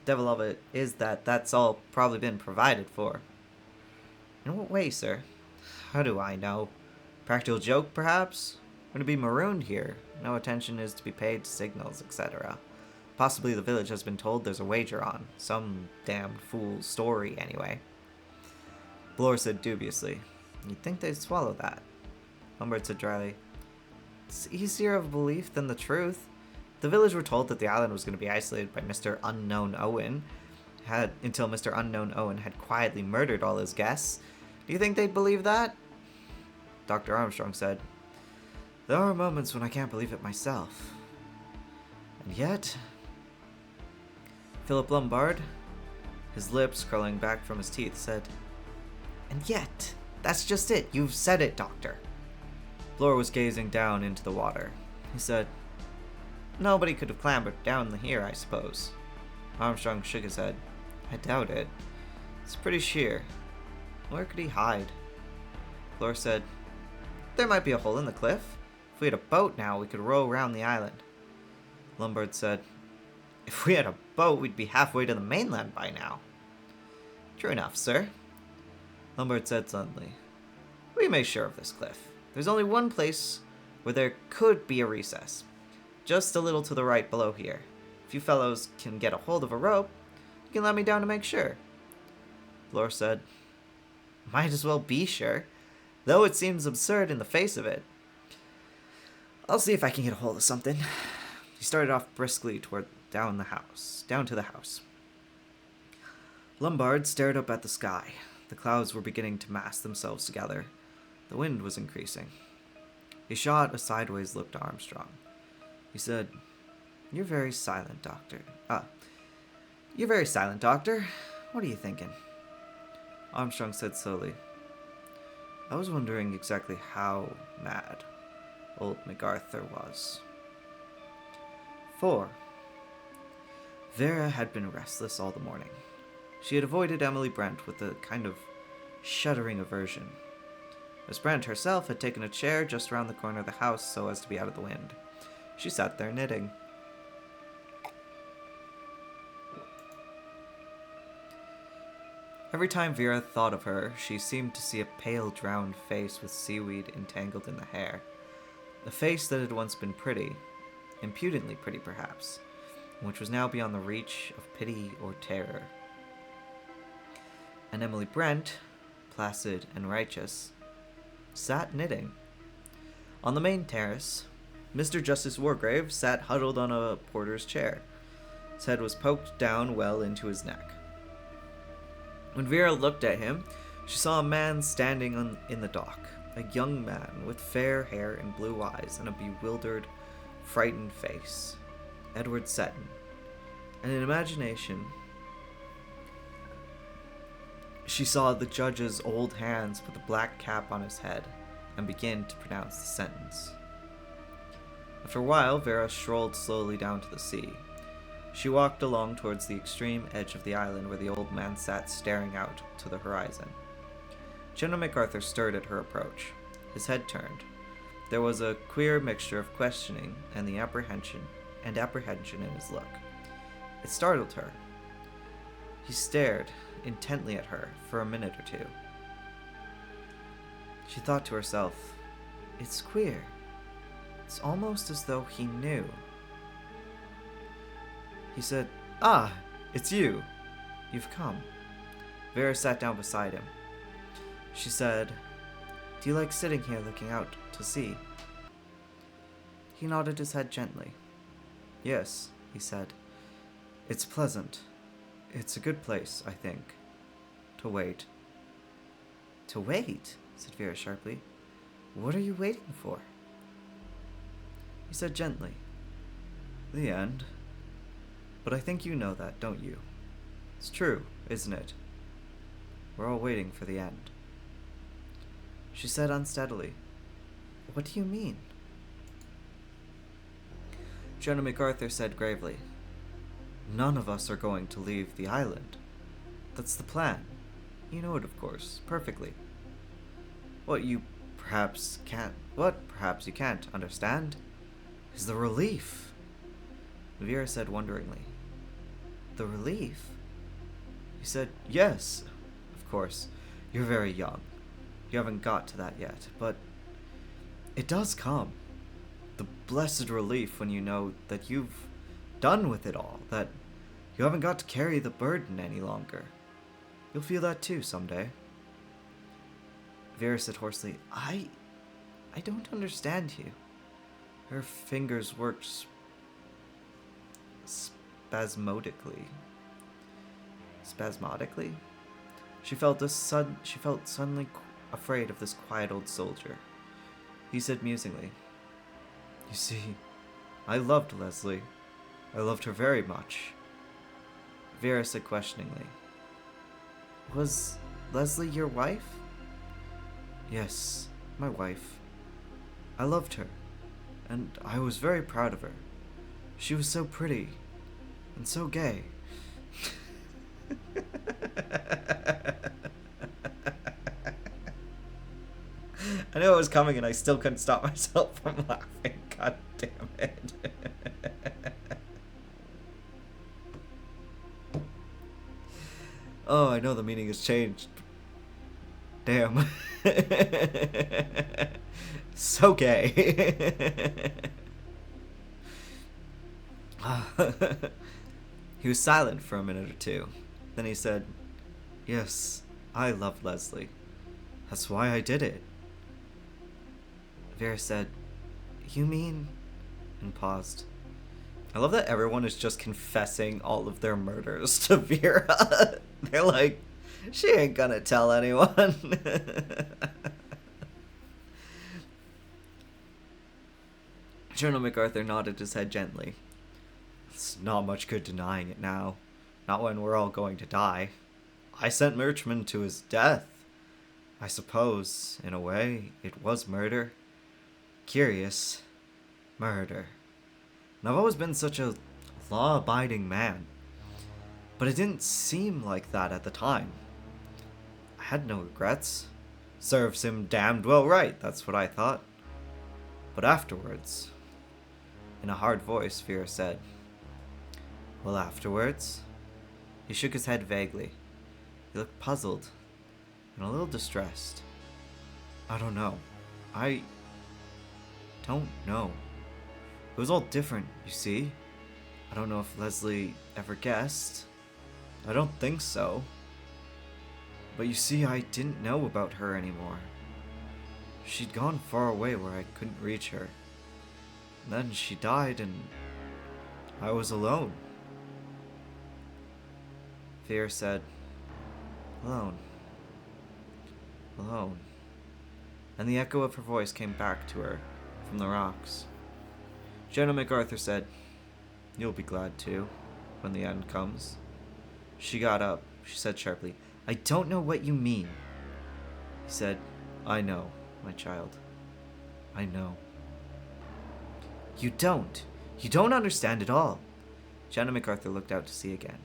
Devil of it is that that's all probably been provided for. In what way, sir? How do I know? Practical joke, perhaps? We're going to be marooned here. No attention is to be paid to signals, etc. Possibly the village has been told there's a wager on. Some damned fool's story, anyway. Blore said dubiously, You'd think they'd swallow that. Lombard said dryly, It's easier of belief than the truth. The village were told that the island was going to be isolated by Mr. Unknown Owen, until Mr. Unknown Owen had quietly murdered all his guests. Do you think they'd believe that? Dr. Armstrong said, There are moments when I can't believe it myself. And yet... Philip Lombard, his lips curling back from his teeth, said, And yet, that's just it. You've said it, Doctor. Blore was gazing down into the water. He said, Nobody could have clambered down here, I suppose. Armstrong shook his head. I doubt it. It's pretty sheer. Where could he hide? Blore said, There might be a hole in the cliff. If we had a boat now, we could row around the island. Lombard said, If we had a boat, we'd be halfway to the mainland by now. True enough, sir. Lombard said suddenly, We may sure of this cliff. There's only one place where there could be a recess. Just a little to the right below here. If you fellows can get a hold of a rope, you can let me down to make sure. Blore said, Might as well be sure, though it seems absurd in the face of it. I'll see if I can get a hold of something. He started off briskly down to the house. Lombard stared up at the sky. The clouds were beginning to mass themselves together. The wind was increasing. He shot a sideways look to Armstrong. He said, You're very silent, Doctor. You're very silent, Doctor. What are you thinking? Armstrong said slowly, I was wondering exactly how mad old MacArthur was. 4. Vera had been restless all the morning. She had avoided Emily Brent with a kind of shuddering aversion. Miss Brent herself had taken a chair just around the corner of the house so as to be out of the wind. She sat there knitting. Every time Vera thought of her, she seemed to see a pale, drowned face with seaweed entangled in the hair. A face that had once been pretty, impudently pretty perhaps, which was now beyond the reach of pity or terror. And Emily Brent, placid and righteous, sat knitting. On the main terrace, Mr. Justice Wargrave sat huddled on a porter's chair. His head was poked down well into his neck. When Vera looked at him, she saw a man standing in the dock, a young man with fair hair and blue eyes and a bewildered, frightened face. Edward Seton. And in imagination, she saw the judge's old hands put the black cap on his head and begin to pronounce the sentence. After a while, Vera strolled slowly down to the sea. She walked along towards the extreme edge of the island where the old man sat staring out to the horizon. General MacArthur stirred at her approach. His head turned. There was a queer mixture of questioning and apprehension in his look. It startled her. He stared intently at her for a minute or two. She thought to herself, It's queer. It's almost as though he knew. He said, Ah, it's you. You've come. Vera sat down beside him. She said, "Do you like sitting here looking out to sea?" He nodded his head gently. "Yes," he said. "It's pleasant. It's a good place, I think, to wait." "To wait?" said Vera sharply. "What are you waiting for?" He said gently, "The end. But I think you know that, don't you? It's true, isn't it? We're all waiting for the end." She said unsteadily, "What do you mean?" Jonah MacArthur said gravely, "None of us are going to leave the island. That's the plan. You know it, of course, perfectly. What perhaps you can't understand is the relief." Vera said wonderingly, "The relief?" He said, "Yes, of course. You're very young. You haven't got to that yet, but it does come. The blessed relief when you know that you've done with it all, that you haven't got to carry the burden any longer. You'll feel that too someday." Vera said hoarsely, I don't understand you." Her fingers worked spasmodically. She felt suddenly afraid of this quiet old soldier. He said musingly, "You see, I loved Leslie. I loved her very much." Vera said questioningly, "Was Leslie your wife?" "Yes, my wife. I loved her, and I was very proud of her. She was so pretty, and so gay." I knew it was coming and I still couldn't stop myself from laughing. God damn it. Oh, I know the meaning has changed. Damn. So gay. He was silent for a minute or two. Then he said, "Yes, I loved Leslie. That's why I did it." Vera said, "You mean?" and paused. I love that everyone is just confessing all of their murders to Vera. They're like, she ain't gonna tell anyone. Colonel MacArthur nodded his head gently. "It's not much good denying it now. Not when we're all going to die. I sent Murchman to his death. I suppose, in a way, it was murder. Curious. Murder. And I've always been such a law-abiding man. But it didn't seem like that at the time. I had no regrets. Serves him damned well right, that's what I thought. But afterwards," in a hard voice, Vera said, "Well, afterwards?" He shook his head vaguely. He looked puzzled and a little distressed. "I don't know. I don't know. It was all different, you see. I don't know if Leslie ever guessed. I don't think so. But you see, I didn't know about her anymore. She'd gone far away where I couldn't reach her. And then she died and I was alone." Vera said, "Alone. Alone." And the echo of her voice came back to her from the rocks. Jenna MacArthur said, "You'll be glad too, when the end comes." She got up. She said sharply, "I don't know what you mean." He said, "I know, my child. I know." You don't understand at all." Jenna MacArthur looked out to sea again.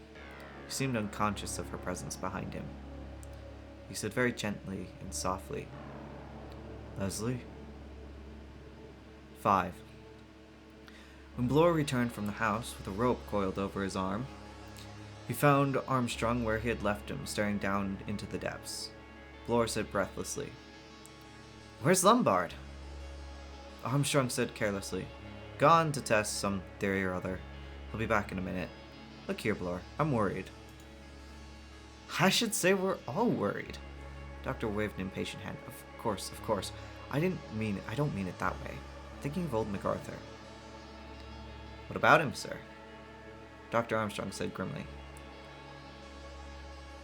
He seemed unconscious of her presence behind him. He said very gently and softly, "Leslie?" 5. When Bloor returned from the house with a rope coiled over his arm, he found Armstrong where he had left him, staring down into the depths. Bloor said breathlessly, "Where's Lombard?" Armstrong said carelessly, "Gone to test some theory or other. He'll be back in a minute. Look here, Bloor, I'm worried." "I should say we're all worried." Doctor waved an impatient hand. Of course, of course. I don't mean it that way. I'm thinking of old MacArthur. What about him, sir? Dr. Armstrong said grimly.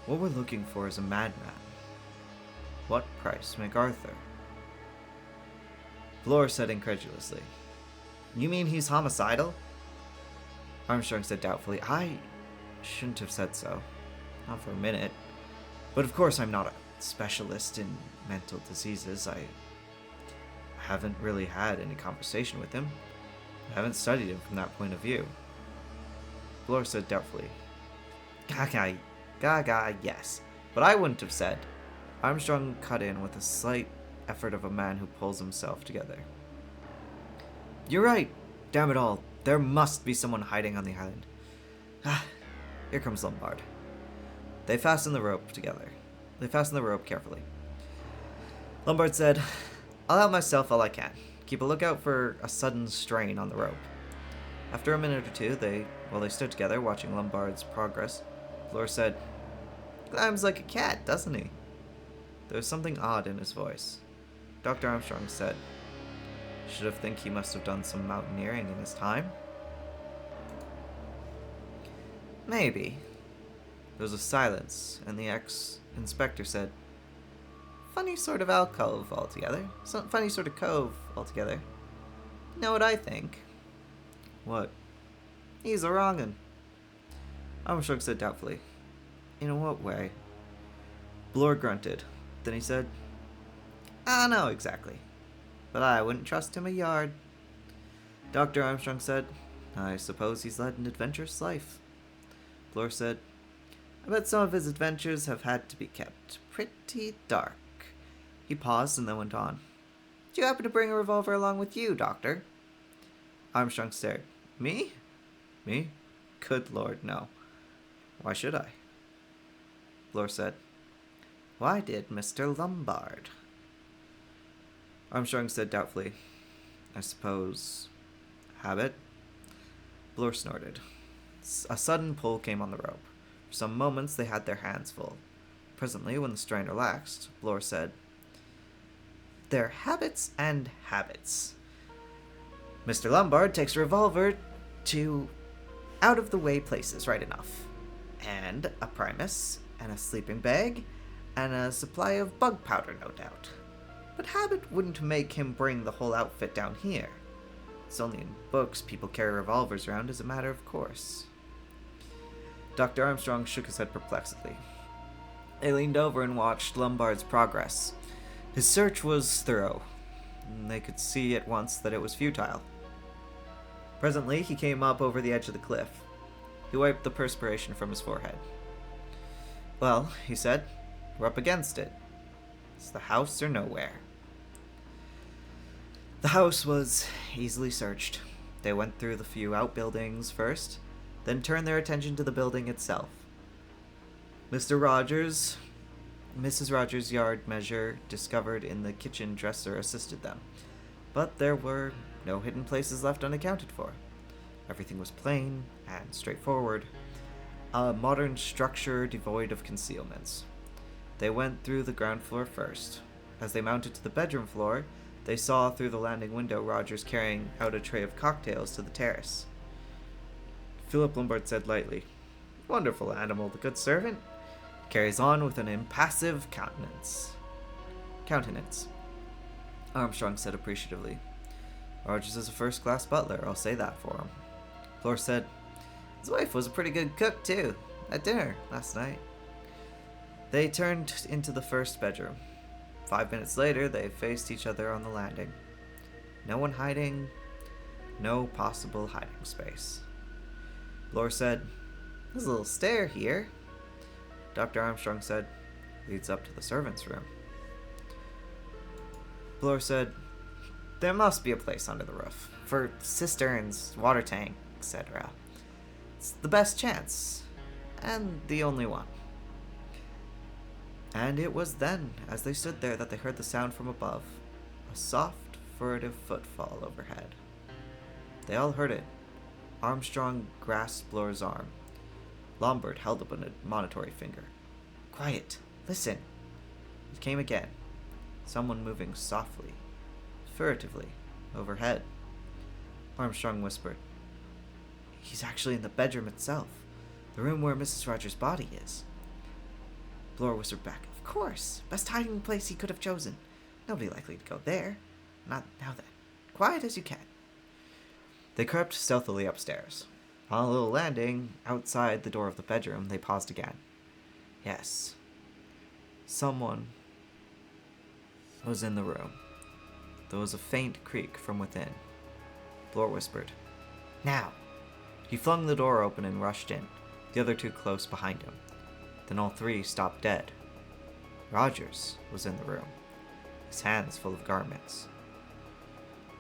What we're looking for is a madman. What price, MacArthur? Fleur said incredulously. You mean he's homicidal? Armstrong said doubtfully. I shouldn't have said so. Not for a minute. But of course I'm not a specialist in mental diseases. I haven't really had any conversation with him. I haven't studied him from that point of view. Fleur said doubtfully. Gaga, yes. But I wouldn't have said. Armstrong cut in with a slight effort of a man who pulls himself together. You're right. Damn it all. There must be someone hiding on the island. Here comes Lombard. They fastened the rope carefully. Lombard said, I'll help myself all I can. Keep a lookout for a sudden strain on the rope. After a minute or two, while they stood together watching Lombard's progress, Fleur said, Climbs like a cat, doesn't he? There was something odd in his voice. Dr. Armstrong said, Should have think he must have done some mountaineering in his time. Maybe. There was a silence, and the ex-inspector said, Funny sort of alcove altogether. Some funny sort of cove altogether. You know what I think? What? He's a wrong'un. Armstrong said doubtfully. In what way? Blore grunted. Then he said, I don't know exactly, but I wouldn't trust him a yard. Dr. Armstrong said, I suppose he's led an adventurous life. Blore said, I bet some of his adventures have had to be kept pretty dark. He paused and then went on. Did you happen to bring a revolver along with you, Doctor? Armstrong stared. Me? Me? Good Lord, no. Why should I? Blore said, Why did Mr. Lombard? Armstrong said doubtfully, I suppose, habit? Blore snorted. A sudden pull came on the rope. For some moments they had their hands full. Presently, when the strain relaxed, Blore said, They're habits and habits. Mr. Lombard takes a revolver to out-of-the-way places right enough. And a primus, and a sleeping bag, and a supply of bug powder, no doubt. But habit wouldn't make him bring the whole outfit down here. It's only in books people carry revolvers around as a matter of course. Dr. Armstrong shook his head perplexedly. They leaned over and watched Lombard's progress. His search was thorough, and they could see at once that it was futile. Presently, he came up over the edge of the cliff. He wiped the perspiration from his forehead. Well, he said, we're up against it. It's the house or nowhere. The house was easily searched. They went through the few outbuildings first, then turned their attention to the building itself. Mrs. Rogers' yard measure discovered in the kitchen dresser assisted them, but there were no hidden places left unaccounted for. Everything was plain and straightforward, a modern structure devoid of concealments. They went through the ground floor first. As they mounted to the bedroom floor, they saw through the landing window Rogers carrying out a tray of cocktails to the terrace. Philip Lombard said lightly, Wonderful animal, the good servant. Carries on with an impassive countenance. Armstrong said appreciatively, Rogers is a first-class butler, I'll say that for him. Fleur said, His wife was a pretty good cook, too, at dinner last night. They turned into the first bedroom. 5 minutes later, they faced each other on the landing. No one hiding, no possible hiding space. Blore said, There's a little stair here. Dr. Armstrong said, Leads up to the servants' room. Blore said, There must be a place under the roof, for cisterns, water tank, etc. It's the best chance, and the only one. And it was then, as they stood there, that they heard the sound from above, a soft, furtive footfall overhead. They all heard it. Armstrong grasped Blore's arm. Lombard held up an admonitory finger. Quiet, listen. It came again. Someone moving softly, furtively, overhead. Armstrong whispered, "He's actually in the bedroom itself. The room where Mrs. Rogers' body is." Blore whispered back, "Of course. Best hiding place he could have chosen. Nobody likely to go there. Not now then. Quiet as you can." They crept stealthily upstairs. On a little landing, outside the door of the bedroom, they paused again. Yes. Someone was in the room. There was a faint creak from within. Blore whispered, "Now!" He flung the door open and rushed in, the other two close behind him. Then all three stopped dead. Rogers was in the room, his hands full of garments.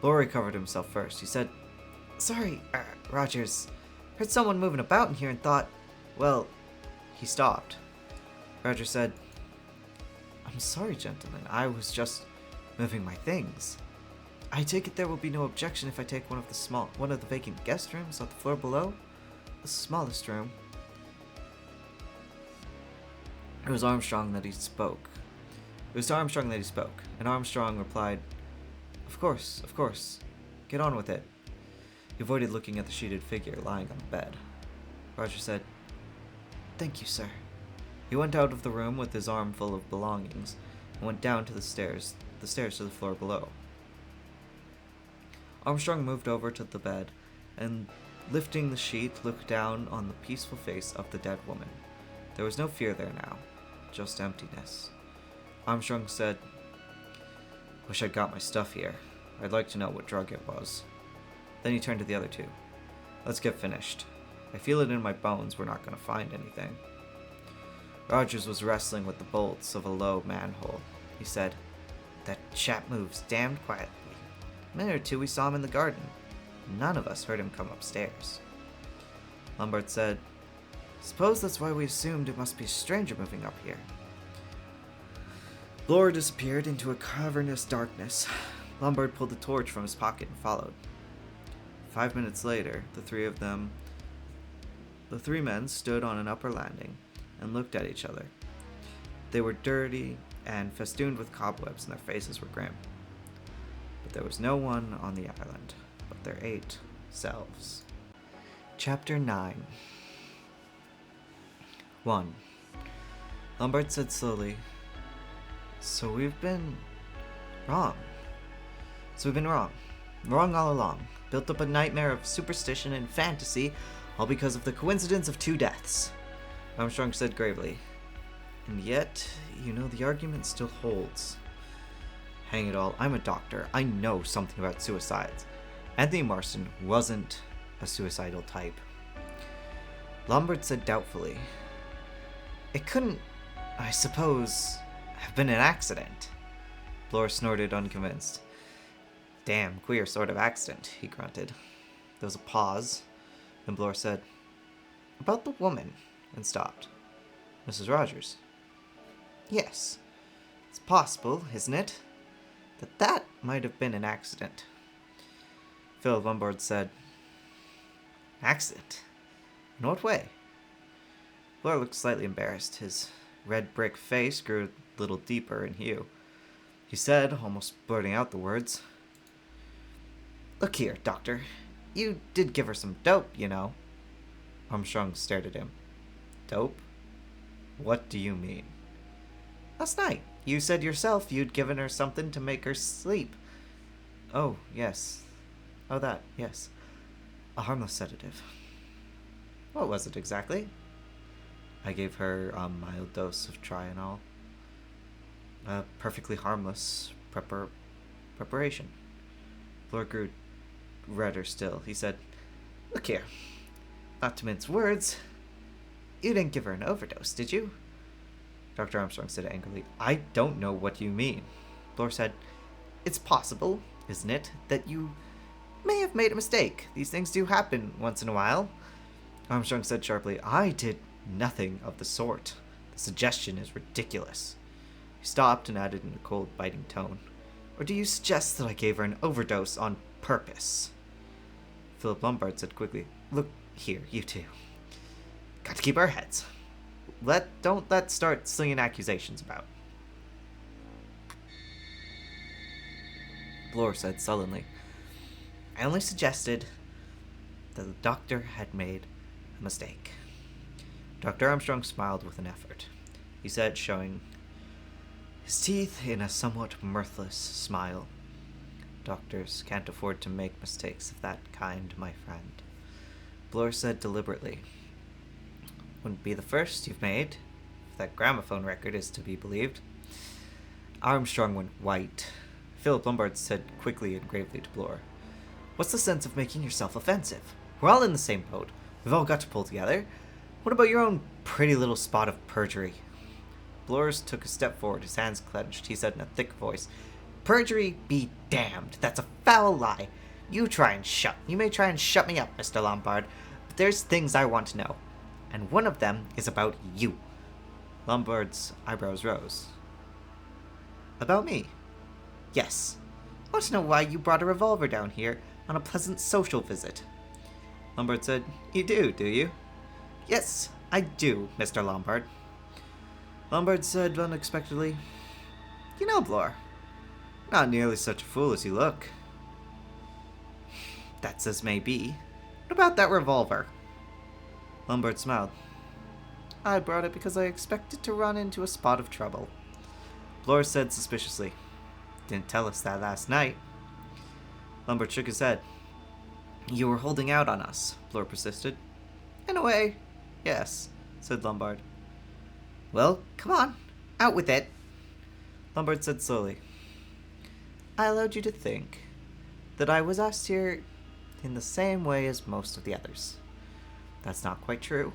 Blore recovered himself first. He said, "Sorry, Rogers. Heard someone moving about in here and thought, well..." He stopped. Rogers said, "I'm sorry, gentlemen. I was just moving my things. I take it there will be no objection if I take one of the vacant guest rooms on the floor below? The smallest room." It was to Armstrong that he spoke, and Armstrong replied, Of course. Get on with it." He avoided looking at the sheeted figure lying on the bed. Roger said, "Thank you, sir." He went out of the room with his arm full of belongings and went down to the stairs to the floor below. Armstrong moved over to the bed and, lifting the sheet, looked down on the peaceful face of the dead woman. There was no fear there now, just emptiness. Armstrong said, "Wish I'd got my stuff here. I'd like to know what drug it was." Then he turned to the other two. "Let's get finished. I feel it in my bones we're not going to find anything." Rogers was wrestling with the bolts of a low manhole. He said, "That chap moves damned quietly. A minute or two we saw him in the garden. None of us heard him come upstairs." Lombard said, "Suppose that's why we assumed it must be a stranger moving up here." Blore disappeared into a cavernous darkness. Lombard pulled the torch from his pocket and followed. 5 minutes later, the three men stood on an upper landing and looked at each other. They were dirty and festooned with cobwebs, and their faces were grim. But there was no one on the island but their 8 selves. Chapter 9. 1. Lombard said slowly, So we've been wrong. Wrong all along. Built up a nightmare of superstition and fantasy, all because of the coincidence of 2 deaths. Armstrong said gravely, "And yet, the argument still holds. Hang it all, I'm a doctor. I know something about suicides. Anthony Marston wasn't a suicidal type." Lombard said doubtfully, "It couldn't, I suppose, have been an accident." Blore snorted, unconvinced. "Damn queer sort of accident," he grunted. There was a pause. Then Blore said, "About the woman," and stopped. "Mrs. Rogers?" "Yes. It's possible, isn't it, that might have been an accident." Philip Lombard said, "Accident? In what way?" Blore looked slightly embarrassed. His red brick face grew a little deeper in hue. He said, almost blurting out the words, "Look here, Doctor. You did give her some dope, Armstrong stared at him. "Dope? What do you mean?" "Last night, you said yourself you'd given her something to make her sleep." "Oh, yes. Oh, that, yes. A harmless sedative." "What was it exactly?" "I gave her a mild dose of Trianol. A perfectly harmless preparation." Blore grew redder still. He said, "Look here. Not to mince words. You didn't give her an overdose, did you?" Dr. Armstrong said angrily, "I don't know what you mean." Blore said, "It's possible, isn't it, that you may have made a mistake. These things do happen once in a while." Armstrong said sharply, "I did nothing of the sort. The suggestion is ridiculous." He stopped and added in a cold, biting tone, "Or do you suggest that I gave her an overdose on purpose?" Philip Lombard said quickly, "Look here, you two. Got to keep our heads. Don't let's start slinging accusations about." Blore said sullenly. I only suggested that the doctor had made a mistake. Dr. Armstrong smiled with an effort. He said, showing his teeth in a somewhat mirthless smile. Doctors can't afford to make mistakes of that kind, my friend. Blore said deliberately. Wouldn't be the first you've made, if that gramophone record is to be believed. Armstrong went white. Philip Lombard said quickly and gravely to Blore, What's the sense of making yourself offensive? We're all in the same boat. We've all got to pull together. What about your own pretty little spot of perjury? Blores took a step forward, his hands clenched. He said in a thick voice, Perjury be damned. That's a foul lie. You may try and shut me up, Mr. Lombard, but there's things I want to know. And one of them is about you. Lombard's eyebrows rose. About me? Yes. I want to know why you brought a revolver down here on a pleasant social visit. Lombard said, You do you? Yes, I do, Mr. Lombard. Lombard said unexpectedly, You know, Blore, not nearly such a fool as you look. That's as may be. What about that revolver? Lombard smiled. I brought it because I expected to run into a spot of trouble. Blore said suspiciously, Didn't tell us that last night. Lombard shook his head. You were holding out on us, Blore persisted. In a way, yes, said Lombard. Well, come on, out with it. Lombard said slowly. I allowed you to think that I was asked here in the same way as most of the others. That's not quite true.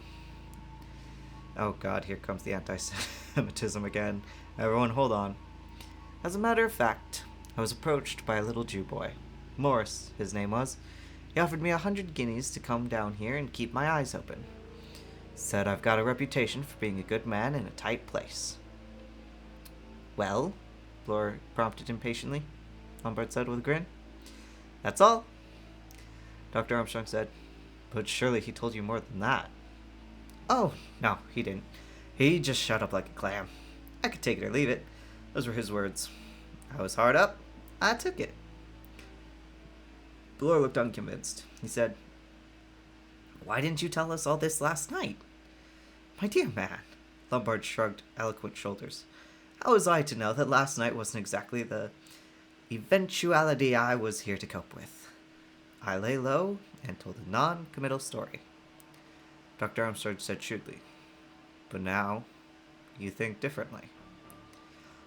Oh god, here comes the anti-Semitism again. Everyone hold on. As a matter of fact, I was approached by a little Jew boy. Morris, his name was. He offered me 100 guineas to come down here and keep my eyes open. Said I've got a reputation for being a good man in a tight place. Well? Blore prompted impatiently. Lombard said with a grin. That's all? Dr. Armstrong said. But surely he told you more than that. Oh, no, he didn't. He just shut up like a clam. I could take it or leave it. Those were his words. I was hard up. I took it. Blore looked unconvinced. He said, Why didn't you tell us all this last night? My dear man, Lombard shrugged eloquent shoulders. How was I to know that last night wasn't exactly the eventuality I was here to cope with? I lay low and told a non-committal story. Dr. Armstrong said shrewdly, But now, you think differently.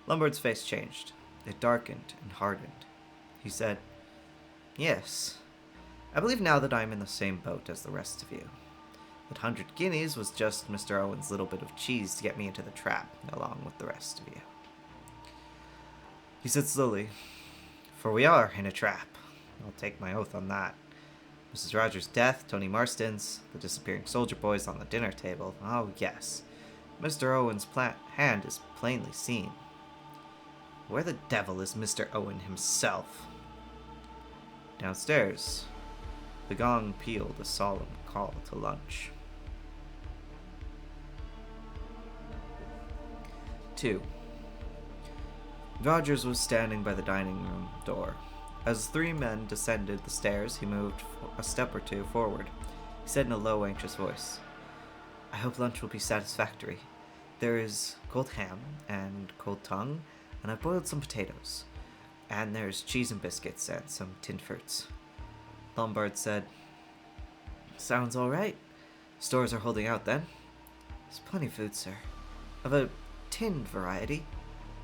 Lombard's face changed. It darkened and hardened. He said, Yes, I believe now that I'm in the same boat as the rest of you. That 100 guineas was just Mr. Owen's little bit of cheese to get me into the trap, along with the rest of you. He said slowly, For we are in a trap. I'll take my oath on that. Mrs. Rogers' death, Tony Marston's, the disappearing soldier boys on the dinner table. Oh, yes. Mr. Owen's hand is plainly seen. Where the devil is Mr. Owen himself? Downstairs, the gong pealed a solemn call to lunch. 2. Rogers was standing by the dining room door. As 3 men descended the stairs, he moved a step or two forward. He said in a low, anxious voice, I hope lunch will be satisfactory. There is cold ham and cold tongue, and I've boiled some potatoes. And there's cheese and biscuits and some tinned fruits. Lombard said, Sounds all right. Stores are holding out then. There's plenty of food, sir. Of a tinned variety.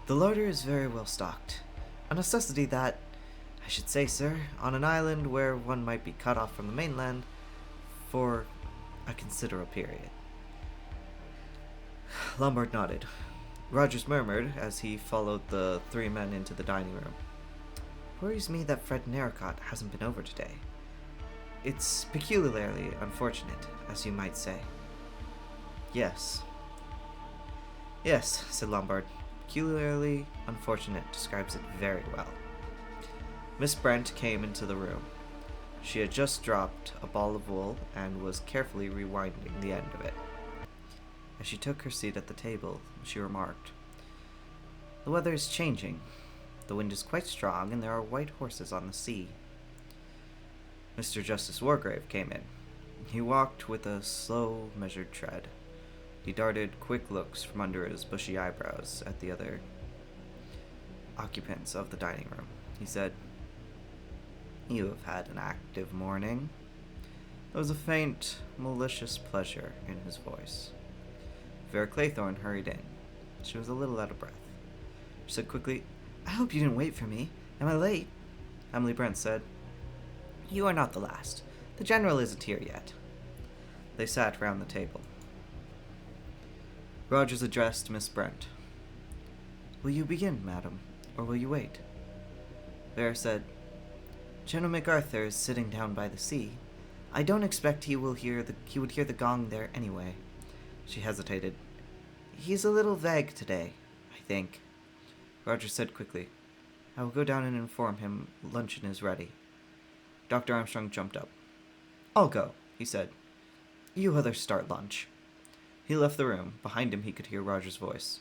The larder is very well stocked. A necessity that, I should say, sir, on an island where one might be cut off from the mainland for a considerable period. Lombard nodded. Rogers murmured as he followed the 3 men into the dining room. Worries me that Fred Narracott hasn't been over today. It's peculiarly unfortunate, as you might say. Yes, said Lombard. Peculiarly unfortunate describes it very well. Miss Brent came into the room. She had just dropped a ball of wool and was carefully rewinding the end of it. As she took her seat at the table, she remarked, The weather is changing. The wind is quite strong, and there are white horses on the sea. Mr. Justice Wargrave came in. He walked with a slow, measured tread. He darted quick looks from under his bushy eyebrows at the other occupants of the dining room. He said, "You have had an active morning." There was a faint, malicious pleasure in his voice. Vera Claythorne hurried in. She was a little out of breath. She said quickly, "I hope you didn't wait for me. Am I late?" Emily Brent said, "You are not the last. The General isn't here yet." They sat round the table. Rogers addressed Miss Brent. "Will you begin, madam, or will you wait?" Vera said, "General MacArthur is sitting down by the sea. I don't expect he would hear the gong there anyway." She hesitated. "He's a little vague today, I think." Rogers said quickly, "I will go down and inform him luncheon is ready." Dr. Armstrong jumped up. "I'll go," he said. "You others start lunch." He left the room. Behind him he could hear Roger's voice.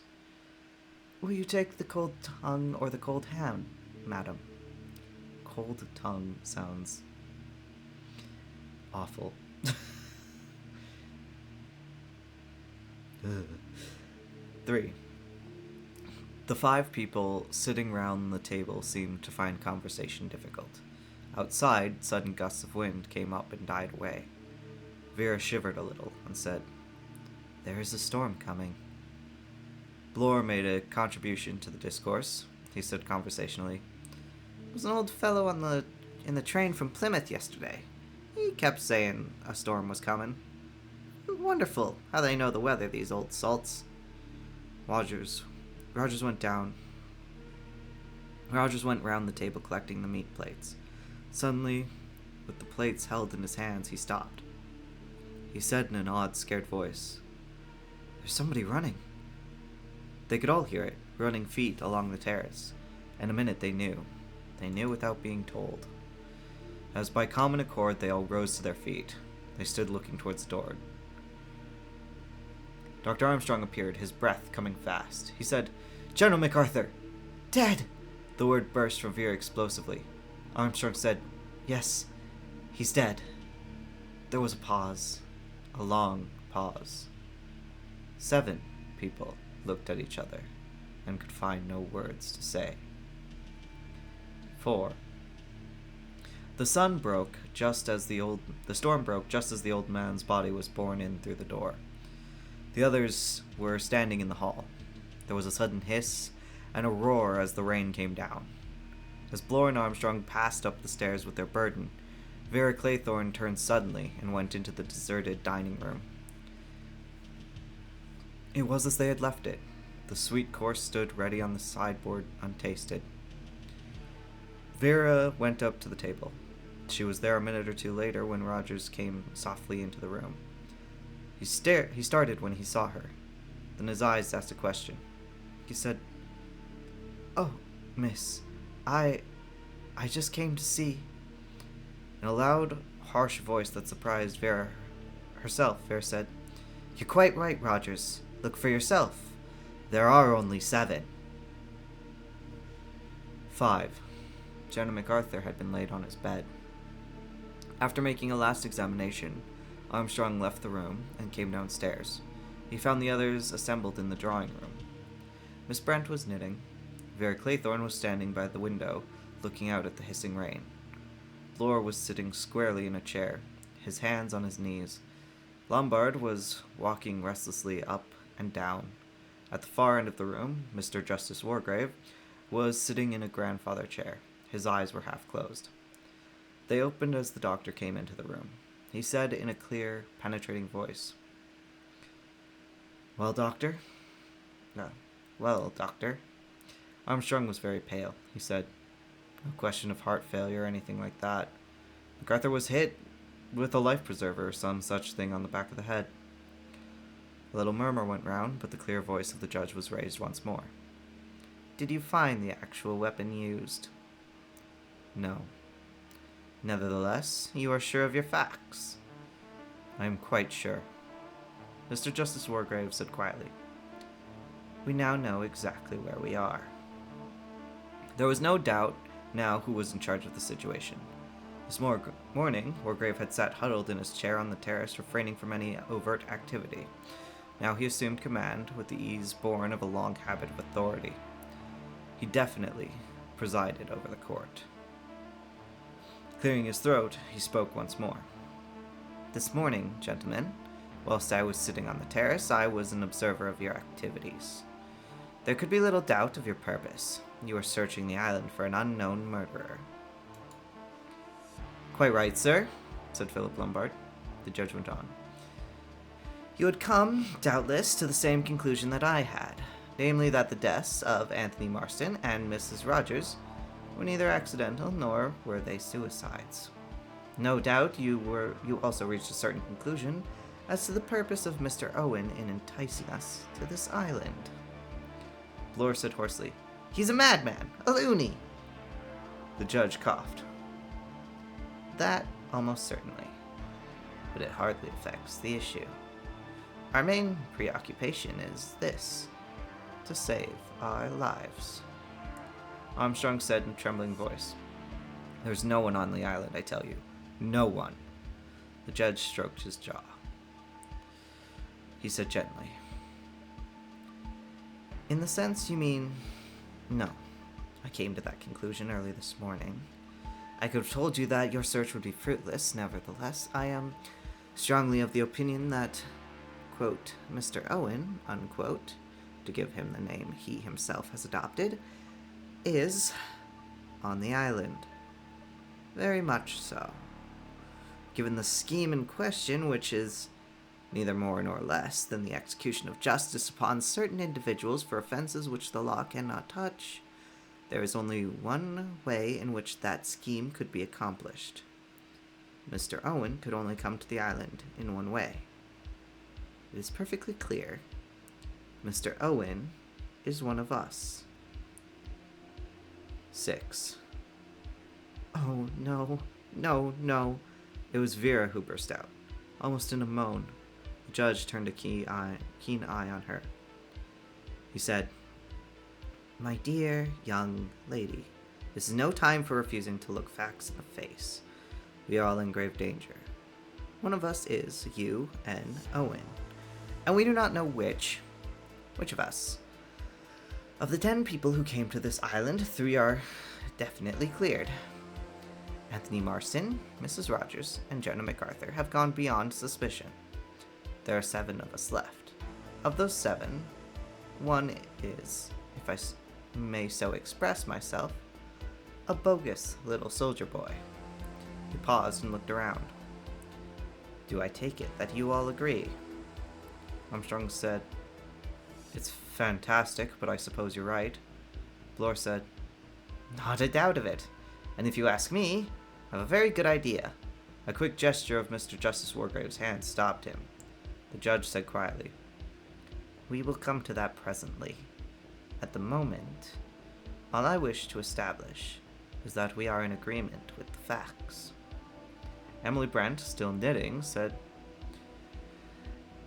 "Will you take the cold tongue or the cold ham, madam?" Cold tongue sounds awful. 3. The 5 people sitting round the table seemed to find conversation difficult. Outside, sudden gusts of wind came up and died away. Vera shivered a little and said, "There is a storm coming." Blore made a contribution to the discourse. He said conversationally, "There was an old fellow in the train from Plymouth yesterday. He kept saying a storm was coming. Wonderful how they know the weather, these old salts." Rogers went round the table collecting the meat plates. Suddenly, with the plates held in his hands, he stopped. He said in an odd, scared voice, "There's somebody running." They could all hear it, running feet along the terrace. In a minute they knew. They knew without being told. As by common accord they all rose to their feet. They stood looking towards the door. Dr. Armstrong appeared, his breath coming fast. He said, "General MacArthur!" "Dead!" The word burst from Vera explosively. Armstrong said, "Yes, he's dead." There was a pause. A long pause. 7 people looked at each other and could find no words to say. 4. The storm broke just as the old man's body was borne in through the door. The others were standing in the hall. There was a sudden hiss and a roar as the rain came down. As Blore and Armstrong passed up the stairs with their burden, Vera Claythorne turned suddenly and went into the deserted dining room. It was as they had left it. The sweet course stood ready on the sideboard, untasted. Vera went up to the table. She was there a minute or two later when Rogers came softly into the room. He started when he saw her. Then his eyes asked a question. He said, "Oh, miss, I just came to see." In a loud, harsh voice that surprised Vera herself, Vera said, "You're quite right, Rogers. Look for yourself. There are only 7. 5. General MacArthur had been laid on his bed. After making a last examination, Armstrong left the room and came downstairs. He found the others assembled in the drawing room. Miss Brent was knitting. Vera Claythorne was standing by the window, looking out at the hissing rain. Blore was sitting squarely in a chair, his hands on his knees. Lombard was walking restlessly up and down. At the far end of the room, Mr. Justice Wargrave was sitting in a grandfather chair. His eyes were half closed. They opened as the doctor came into the room. He said in a clear, penetrating voice, Well, doctor? Armstrong was very pale. He said, "No question of heart failure or anything like that. MacArthur was hit with a life preserver or some such thing on the back of the head." A little murmur went round, but the clear voice of the judge was raised once more. "Did you find the actual weapon used?" "No." "Nevertheless, you are sure of your facts?" "I am quite sure." Mr. Justice Wargrave said quietly, "We now know exactly where we are." There was no doubt now who was in charge of the situation. This morning, Wargrave had sat huddled in his chair on the terrace, refraining from any overt activity. Now he assumed command with the ease born of a long habit of authority. He definitely presided over the court. Clearing his throat, he spoke once more. This morning, gentlemen, whilst I was sitting on the terrace, I was an observer of your activities. There could be little doubt of your purpose. You were searching the island for an unknown murderer. Quite right, sir, said Philip Lombard. The judge went on. You had come, doubtless, to the same conclusion that I had, namely that the deaths of Anthony Marston and Mrs. Rogers were neither accidental nor were they suicides. No doubt you also reached a certain conclusion as to the purpose of Mr. Owen in enticing us to this island. Blore said hoarsely, He's a madman, a loony. The judge coughed. That almost certainly, but it hardly affects the issue. Our main preoccupation is this, to save our lives. Armstrong said in a trembling voice, There's no one on the island, I tell you. No one. The judge stroked his jaw. He said gently, In the sense you mean, no. I came to that conclusion early this morning. I could have told you that your search would be fruitless. Nevertheless, I am strongly of the opinion that, quote, Mr. Owen, unquote, to give him the name he himself has adopted, is on the island. Very much so. Given the scheme in question, which is neither more nor less than the execution of justice upon certain individuals for offenses which the law cannot touch, there is only one way in which that scheme could be accomplished. Mr. Owen could only come to the island in one way. It is perfectly clear. Mr. Owen is one of us. 6. Oh, no, no, no. It was Vera who burst out, almost in a moan. The judge turned a keen eye on her. He said, My dear young lady, this is no time for refusing to look facts in the face. We are all in grave danger. One of us is you and Owen, and we do not know which of us. Of the 10 people who came to this island, 3 are definitely cleared. Anthony Marston, Mrs. Rogers, and Jonah MacArthur have gone beyond suspicion. There are 7 of us left. Of those 7, one is, if I may so express myself, a bogus little soldier boy. He paused and looked around. Do I take it that you all agree? Armstrong said, It's fantastic, but I suppose you're right. Blore said, Not a doubt of it. And if you ask me, I have a very good idea. A quick gesture of Mr. Justice Wargrave's hand stopped him. The judge said quietly, We will come to that presently. At the moment, all I wish to establish is that we are in agreement with the facts. Emily Brent, still knitting, said,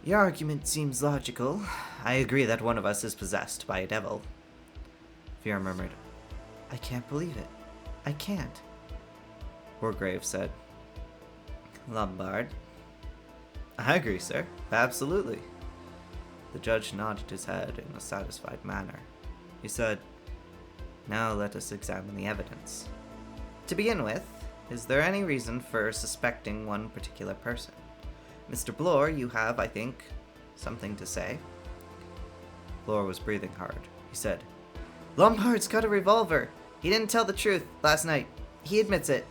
Your argument seems logical. I agree that one of us is possessed by a devil. Vera murmured, I can't believe it. I can't. Wargrave said, Lombard. I agree, sir. Absolutely. The judge nodded his head in a satisfied manner. He said, Now let us examine the evidence. To begin with, is there any reason for suspecting one particular person? Mr. Blore, you have, I think, something to say. Blore was breathing hard. He said, Lombard's got a revolver. He didn't tell the truth last night. He admits it.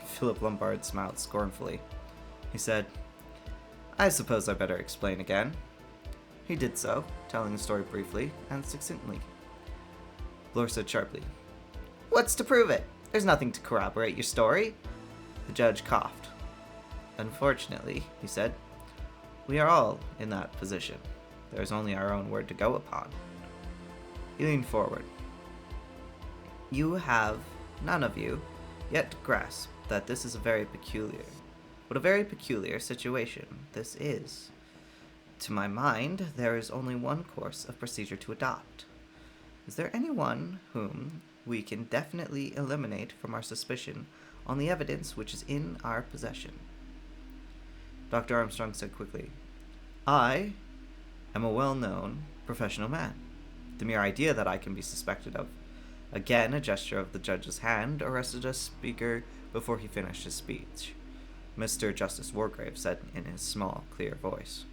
Philip Lombard smiled scornfully. He said, I suppose I better explain again. He did so, telling the story briefly and succinctly. Blore said sharply, What's to prove it? There's nothing to corroborate your story. The judge coughed. Unfortunately, he said, we are all in that position. There is only our own word to go upon. He leaned forward. You have, none of you, yet grasped that this is a very peculiar situation this is. To my mind, there is only one course of procedure to adopt. Is there anyone whom we can definitely eliminate from our suspicion on the evidence which is in our possession? Dr. Armstrong said quickly, I am a well-known professional man. The mere idea that I can be suspected of. Again, a gesture of the judge's hand arrested a speaker before he finished his speech. Mr. Justice Wargrave said in his small, clear voice,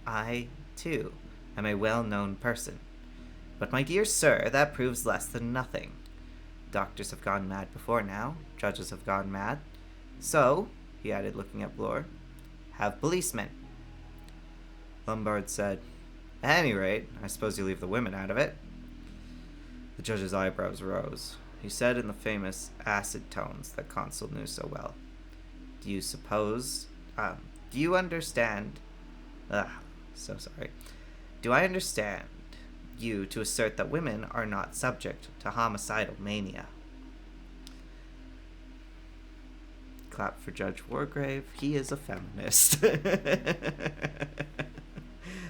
I, too, am a well-known person. But, my dear sir, that proves less than nothing. Doctors have gone mad before now. Judges have gone mad. So, he added, looking at Blore, have policemen. Lombard said, At any rate, I suppose you leave the women out of it. The judge's eyebrows rose. He said in the famous acid tones that Consul knew so well, Do you understand... so sorry. Do I understand you to assert that women are not subject to homicidal mania? Clap for Judge Wargrave. He is a feminist.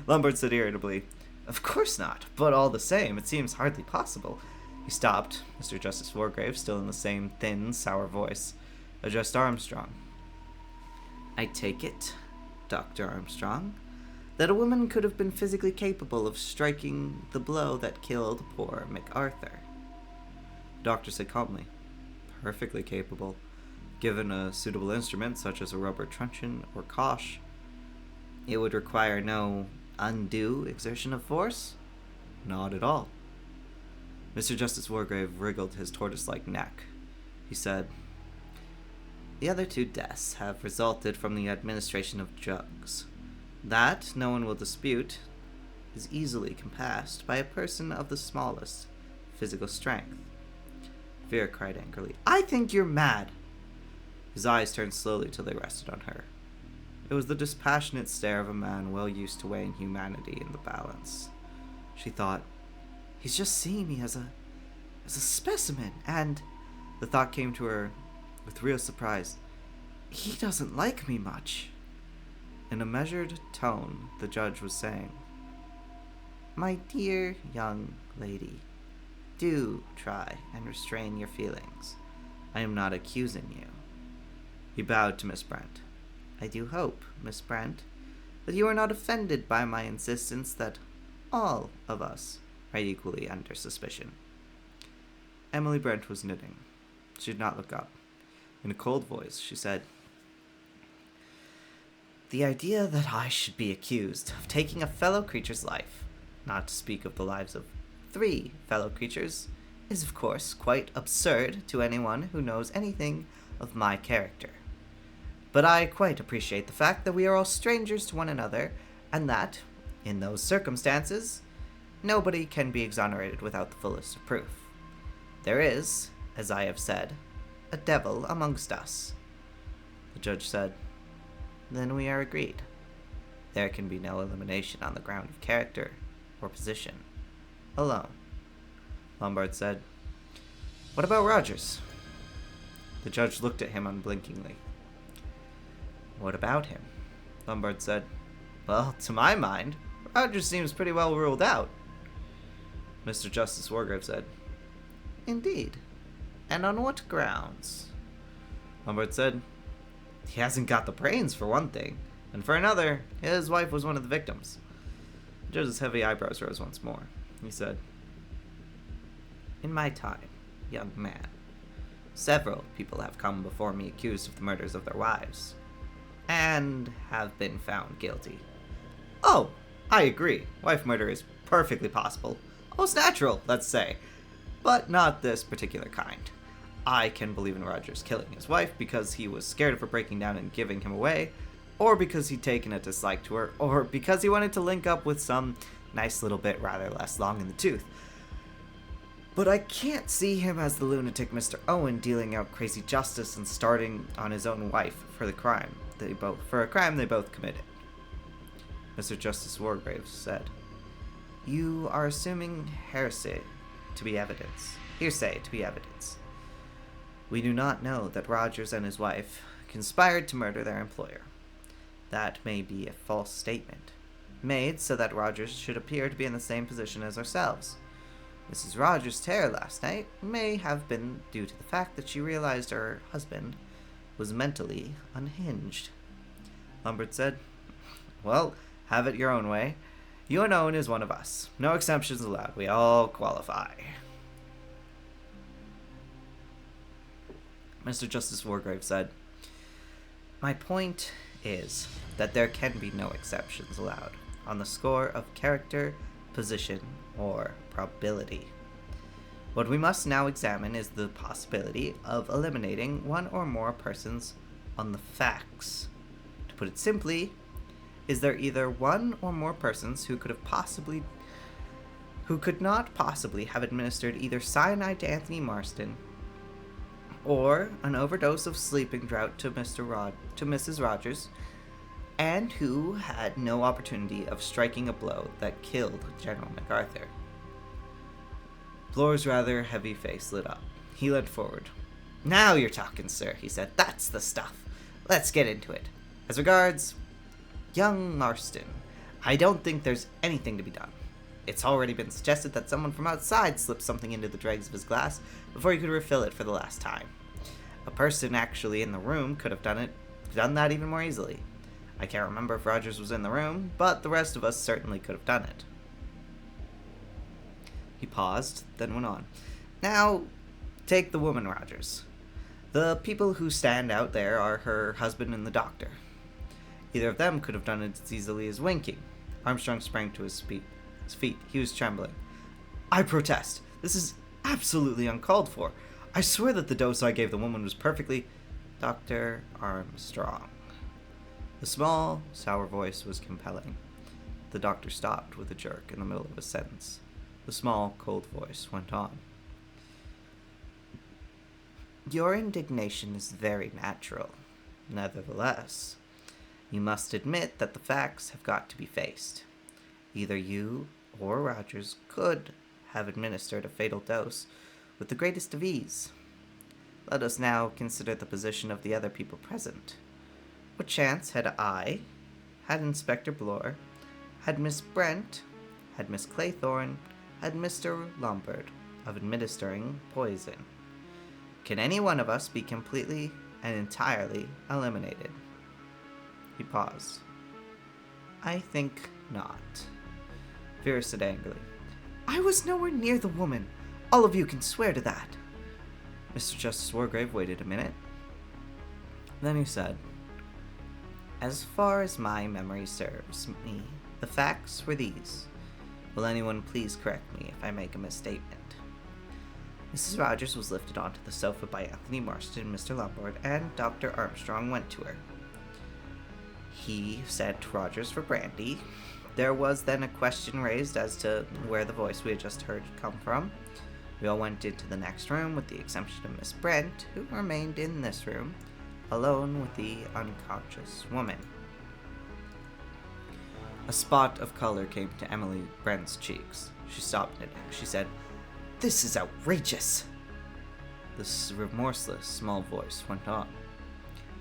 Lombard said irritably, Of course not, but all the same, it seems hardly possible. He stopped. Mr. Justice Wargrave, still in the same thin, sour voice, addressed Armstrong. I take it, Dr. Armstrong, that a woman could have been physically capable of striking the blow that killed poor MacArthur. The doctor said calmly, Perfectly capable. Given a suitable instrument, such as a rubber truncheon or cosh, it would require no undue exertion of force? Not at all. Mr. Justice Wargrave wriggled his tortoise-like neck. He said, The other 2 deaths have resulted from the administration of drugs. That, no one will dispute, is easily compassed by a person of the smallest physical strength. Vera cried angrily, I think you're mad! His eyes turned slowly till they rested on her. It was the dispassionate stare of a man well used to weighing humanity in the balance. She thought, He's just seeing me as a specimen, and the thought came to her with real surprise. He doesn't like me much. In a measured tone, the judge was saying, My dear young lady, do try and restrain your feelings. I am not accusing you. He bowed to Miss Brent. I do hope, Miss Brent, that you are not offended by my insistence that all of us are equally under suspicion. Emily Brent was knitting. She did not look up. In a cold voice, she said, The idea that I should be accused of taking a fellow creature's life, not to speak of the lives of 3 fellow creatures, is of course quite absurd to anyone who knows anything of my character. But I quite appreciate the fact that we are all strangers to one another, and that, in those circumstances, nobody can be exonerated without the fullest of proof. There is, as I have said, a devil amongst us. The judge said, Then we are agreed. There can be no elimination on the ground of character or position. Alone. Lombard said, What about Rogers? The judge looked at him unblinkingly. What about him? Lombard said, Well, to my mind, Rogers seems pretty well ruled out. Mr. Justice Wargrave said, Indeed. And on what grounds? Lombard said, He hasn't got the brains, for one thing, and for another, his wife was one of the victims. The judge's heavy eyebrows rose once more. He said, In my time, young man, several people have come before me accused of the murders of their wives, and have been found guilty. Oh, I agree. Wife murder is perfectly possible. Most natural, let's say. But not this particular kind. I can believe in Rogers killing his wife because he was scared of her breaking down and giving him away, or because he'd taken a dislike to her, or because he wanted to link up with some nice little bit rather less long in the tooth. But I can't see him as the lunatic Mr. Owen dealing out crazy justice and starting on his own wife for a crime they both committed. Mr. Justice Wargrave said, You are assuming hearsay to be evidence. We do not know that Rogers and his wife conspired to murder their employer. That may be a false statement, made so that Rogers should appear to be in the same position as ourselves. Mrs. Rogers' terror last night may have been due to the fact that she realized her husband was mentally unhinged. Lombard said, "Well, have it your own way. You and Owen is one of us. No exceptions allowed. We all qualify." Mr. Justice Wargrave said, "My point is that there can be no exceptions allowed on the score of character, position, or probability. What we must now examine is the possibility of eliminating one or more persons on the facts. To put it simply, is there either one or more persons who could not possibly have administered either cyanide to Anthony Marston or an overdose of sleeping draught to Mrs. Rogers, and who had no opportunity of striking a blow that killed General MacArthur?" Bloor's rather heavy face lit up. He leaned forward. "Now you're talking, sir," he said. "That's the stuff. Let's get into it. As regards young Marston, I don't think there's anything to be done. It's already been suggested that someone from outside slipped something into the dregs of his glass before he could refill it for the last time. A person actually in the room could have done that even more easily. I can't remember if Rogers was in the room, but the rest of us certainly could have done it." He paused, then went on. "Now, take the woman Rogers. The people who stand out there are her husband and the doctor. Either of them could have done it as easily as winking." Armstrong sprang to his feet. He was trembling. "I protest. This is absolutely uncalled for. I swear that the dose I gave the woman was perfectly—" "Dr. Armstrong." The small, sour voice was compelling. The doctor stopped with a jerk in the middle of a sentence. The small, cold voice went on. "Your indignation is very natural. Nevertheless, you must admit that the facts have got to be faced. Either you or Rogers could have administered a fatal dose with the greatest of ease. Let us now consider the position of the other people present. What chance had I, had Inspector Bloor, had Miss Brent, had Miss Claythorne, had Mr. Lombard of administering poison? Can any one of us be completely and entirely eliminated?" He paused. "I think not." Vera said angrily, "I was nowhere near the woman. All of you can swear to that." Mr. Justice Wargrave waited a minute. Then he said, "As far as my memory serves me, the facts were these. Will anyone please correct me if I make a misstatement? Mrs. Rogers was lifted onto the sofa by Anthony Marston and Mr. Lombard, and Dr. Armstrong went to her. He sent Rogers for brandy. There was then a question raised as to where the voice we had just heard had come from. We all went into the next room, with the exception of Miss Brent, who remained in this room, alone with the unconscious woman." A spot of color came to Emily Brent's cheeks. She stopped knitting. She said, "This is outrageous." This remorseless small voice went on.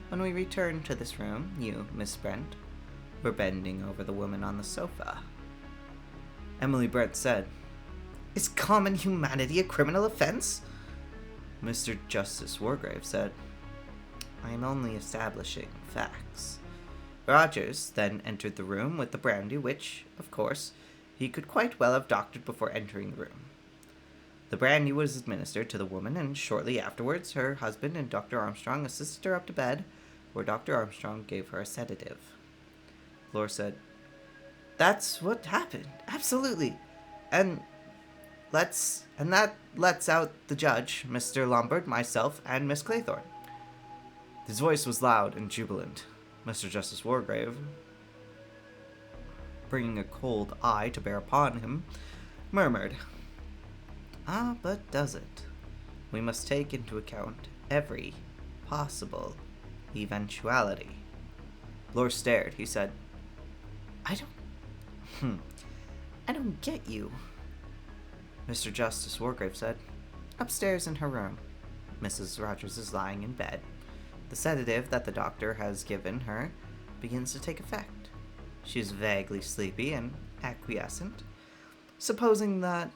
"When we returned to this room, you, Miss Brent, were bending over the woman on the sofa." Emily Brent said, "Is common humanity a criminal offense?" Mr. Justice Wargrave said, "I am only establishing facts. Rogers then entered the room with the brandy, which, of course, he could quite well have doctored before entering the room. The brandy was administered to the woman, and shortly afterwards her husband and Dr. Armstrong assisted her up to bed, where Dr. Armstrong gave her a sedative." Bloor said, "That's what happened. Absolutely. And that lets out the judge, Mr. Lombard, myself, and Miss Claythorne." His voice was loud and jubilant. Mr. Justice Wargrave, bringing a cold eye to bear upon him, murmured, "Ah, but does it? We must take into account every possible eventuality." Bloor stared. He said, I don't get you." Mr. Justice Wargrave said, "Upstairs in her room. Mrs. Rogers is lying in bed. The sedative that the doctor has given her begins to take effect. She is vaguely sleepy and acquiescent. Supposing that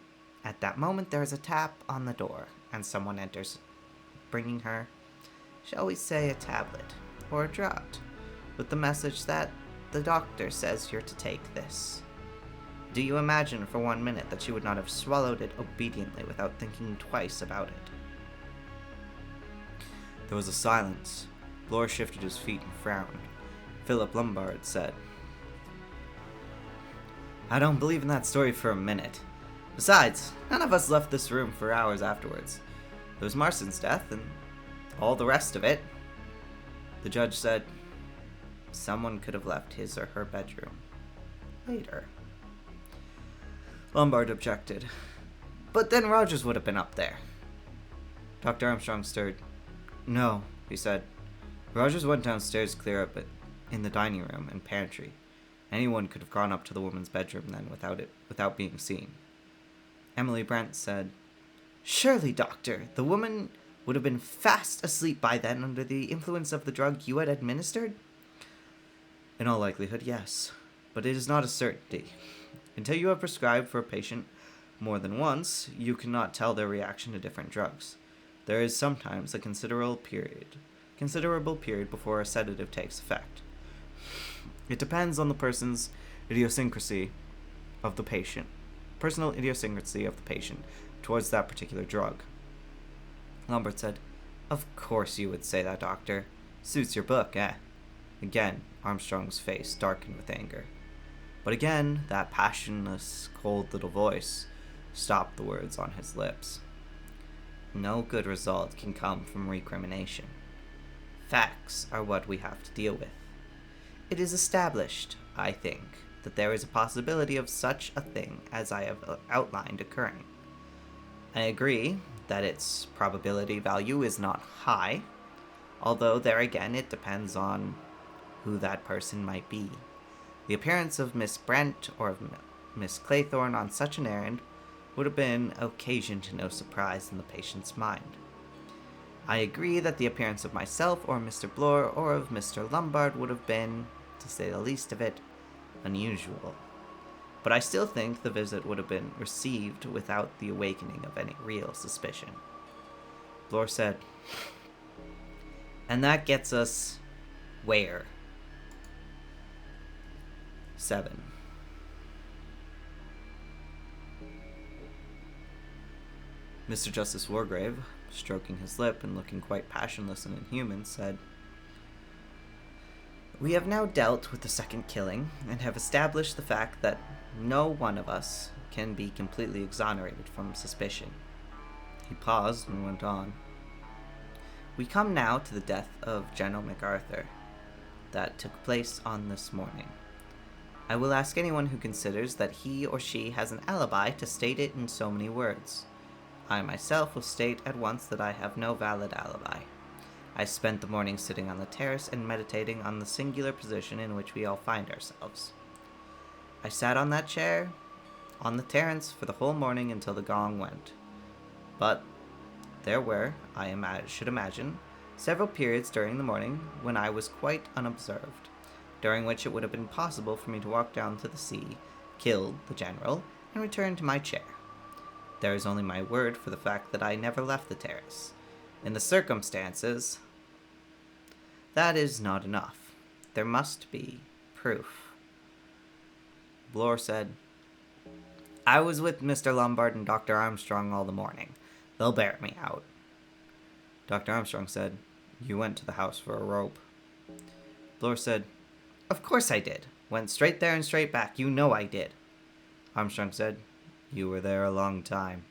At that moment, there is a tap on the door, and someone enters, bringing her, shall we say, a tablet, or a draught, with the message that the doctor says you're to take this. Do you imagine for 1 minute that she would not have swallowed it obediently without thinking twice about it? There was a silence. Blore shifted his feet and frowned. Philip Lombard said, I don't believe in that story for a minute. Besides, none of us left this room for hours afterwards. There was Marston's death and all the rest of it. The judge said, someone could have left his or her bedroom later. Lombard objected. But then Rogers would have been up there. Dr. Armstrong stirred. No, he said. Rogers went downstairs to clear up in the dining room and pantry. Anyone could have gone up to the woman's bedroom then without being seen. Emily Brent said, Surely, Doctor, the woman would have been fast asleep by then under the influence of the drug you had administered? In all likelihood, yes. But it is not a certainty. Until you have prescribed for a patient more than once, you cannot tell their reaction to different drugs. There is sometimes a considerable period before a sedative takes effect. It depends on the personal idiosyncrasy of the patient towards that particular drug. Lombard said, Of course you would say that, Doctor. Suits your book, eh? Again, Armstrong's face darkened with anger. But again, that passionless, cold little voice stopped the words on his lips. No good result can come from recrimination. Facts are what we have to deal with. It is established, I think, that there is a possibility of such a thing as I have outlined occurring. I agree that its probability value is not high, although there again it depends on who that person might be. The appearance of Miss Brent or of Miss Claythorne on such an errand would have been occasion to no surprise in the patient's mind. I agree that the appearance of myself or Mr. Blore or of Mr. Lombard would have been, to say the least of it, unusual. But I still think the visit would have been received without the awakening of any real suspicion. Blore said, And that gets us where? 7. Mr. Justice Wargrave, stroking his lip and looking quite passionless and inhuman, said, We have now dealt with the second killing and have established the fact that no one of us can be completely exonerated from suspicion. He paused and went on. We come now to the death of General MacArthur that took place on this morning. I will ask anyone who considers that he or she has an alibi to state it in so many words. I myself will state at once that I have no valid alibi. I spent the morning sitting on the terrace and meditating on the singular position in which we all find ourselves. I sat on that chair, on the terrace, for the whole morning until the gong went. But there were, should imagine, several periods during the morning when I was quite unobserved, during which it would have been possible for me to walk down to the sea, kill the general, and return to my chair. There is only my word for the fact that I never left the terrace. In the circumstances, that is not enough. There must be proof. Blore said, I was with Mr. Lombard and Dr. Armstrong all the morning. They'll bear me out. Dr. Armstrong said, You went to the house for a rope. Blore said, Of course I did. Went straight there and straight back. You know I did. Armstrong said, You were there a long time.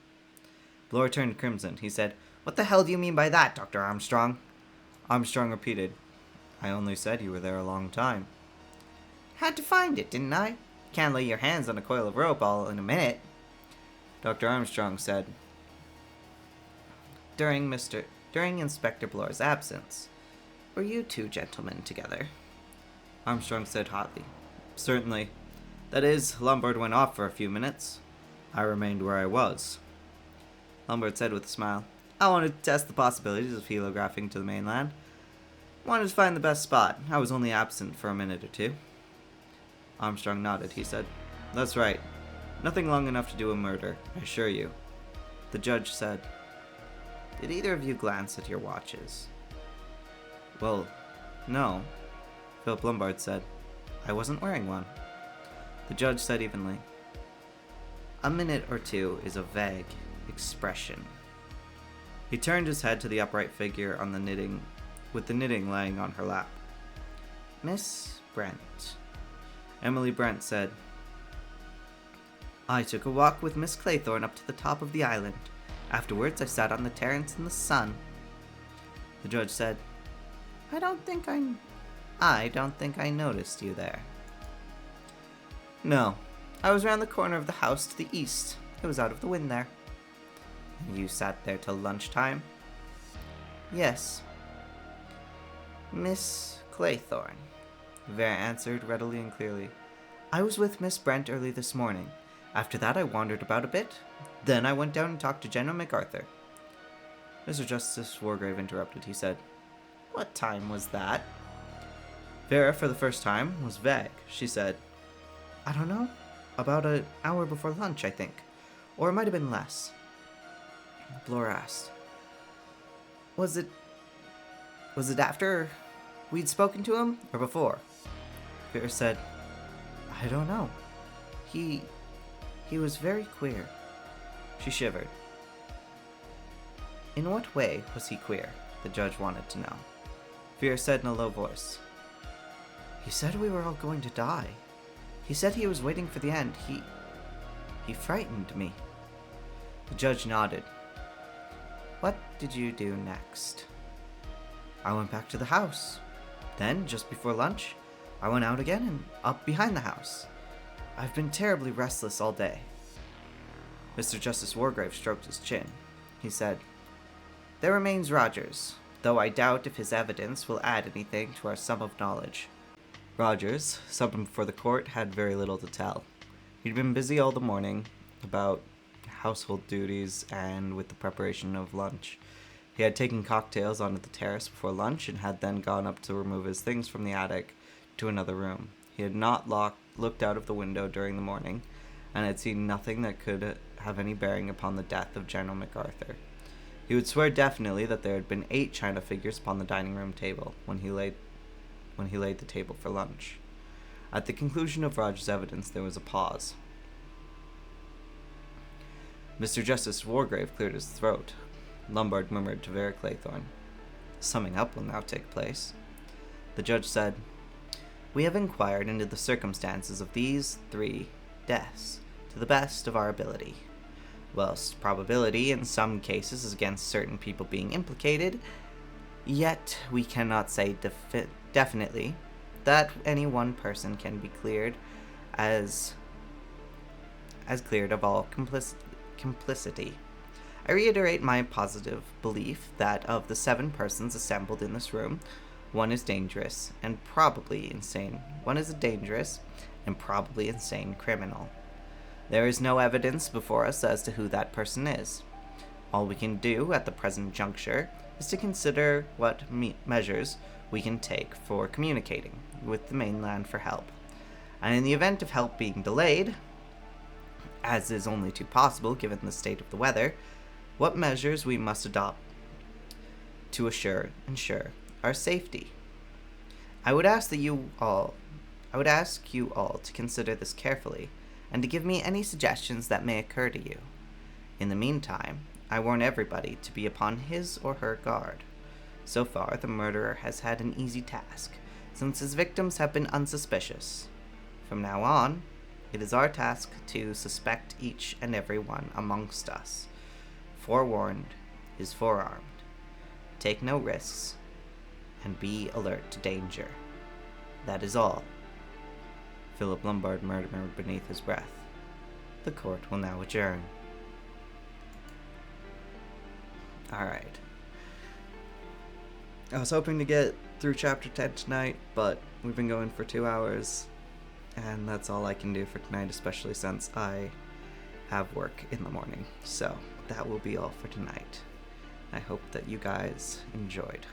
Blore turned crimson. He said, What the hell do you mean by that, Dr. Armstrong? Armstrong repeated, I only said you were there a long time. Had to find it, didn't I? Can't lay your hands on a coil of rope all in a minute. Dr. Armstrong said, During Inspector Blore's absence, were you two gentlemen together? Armstrong said hotly, Certainly. That is, Lombard went off for a few minutes. I remained where I was. Lombard said with a smile, I wanted to test the possibilities of heligraphing to the mainland. Wanted to find the best spot. I was only absent for a minute or two. Armstrong nodded. He said, That's right. Nothing long enough to do a murder, I assure you. The judge said, "Did either of you glance at your watches?" "Well, no," Philip Lombard said. "I wasn't wearing one." The judge said evenly, "A minute or two is a vague expression." He turned his head to the upright figure on the knitting, with the knitting laying on her lap. "Miss Brent." Emily Brent said, "I took a walk with Miss Claythorne up to the top of the island. Afterwards, I sat on the terrace in the sun." The judge said, I don't think I noticed you there." "No, I was round the corner of the house to the east. It was out of the wind there." "You sat there till lunchtime?" "Yes." "Miss Claythorne," Vera answered readily and clearly. "I was with Miss Brent early this morning. After that I wandered about a bit. Then I went down and talked to General MacArthur." Mr. Justice Wargrave interrupted. He said, "What time was that?" Vera, for the first time, was vague. She said, "I don't know. About an hour before lunch, I think. Or it might have been less." Blora asked, Was it after we'd spoken to him, or before?" Vera said, "I don't know. He was very queer." She shivered. "In what way was he queer?" the judge wanted to know. Vera said in a low voice, "He said we were all going to die. He said he was waiting for the end. He frightened me." The judge nodded. "What did you do next?" "I went back to the house. Then, just before lunch, I went out again and up behind the house. I've been terribly restless all day." Mr. Justice Wargrave stroked his chin. He said, "There remains Rogers, though I doubt if his evidence will add anything to our sum of knowledge." Rogers, summoned before the court, had very little to tell. He'd been busy all the morning about household duties and with the preparation of lunch. He had taken cocktails onto the terrace before lunch and had then gone up to remove his things from the attic to another room. He had not looked out of the window during the morning and had seen nothing that could have any bearing upon the death of General MacArthur. He would swear definitely that there had been 8 china figures upon the dining room table when he laid the table for lunch. At the conclusion of Roger's evidence, there was a pause. Mr. Justice Wargrave cleared his throat. Lombard murmured to Vera Claythorne, "Summing up will now take place." The judge said, "We have inquired into the circumstances of these 3 deaths to the best of our ability. Whilst probability in some cases is against certain people being implicated, yet we cannot say definitely that any one person can be cleared as cleared of all complicity. I reiterate my positive belief that of the 7 persons assembled in this room, one is dangerous and probably insane. One is a dangerous and probably insane criminal. There is no evidence before us as to who that person is. All we can do at the present juncture is to consider what measures we can take for communicating with the mainland for help. And in the event of help being delayed, as is only too possible given the state of the weather, what measures we must adopt to ensure our safety. I would ask you all to consider this carefully and to give me any suggestions that may occur to you. In the meantime, I warn everybody to be upon his or her guard. So far, the murderer has had an easy task, since his victims have been unsuspicious. From now on, it is our task to suspect each and every one amongst us. Forewarned is forearmed. Take no risks, and be alert to danger. That is all." Philip Lombard murmured beneath his breath, "The court will now adjourn." Alright. I was hoping to get through chapter 10 tonight, but we've been going for 2 hours, and that's all I can do for tonight, especially since I have work in the morning. So that will be all for tonight. I hope that you guys enjoyed.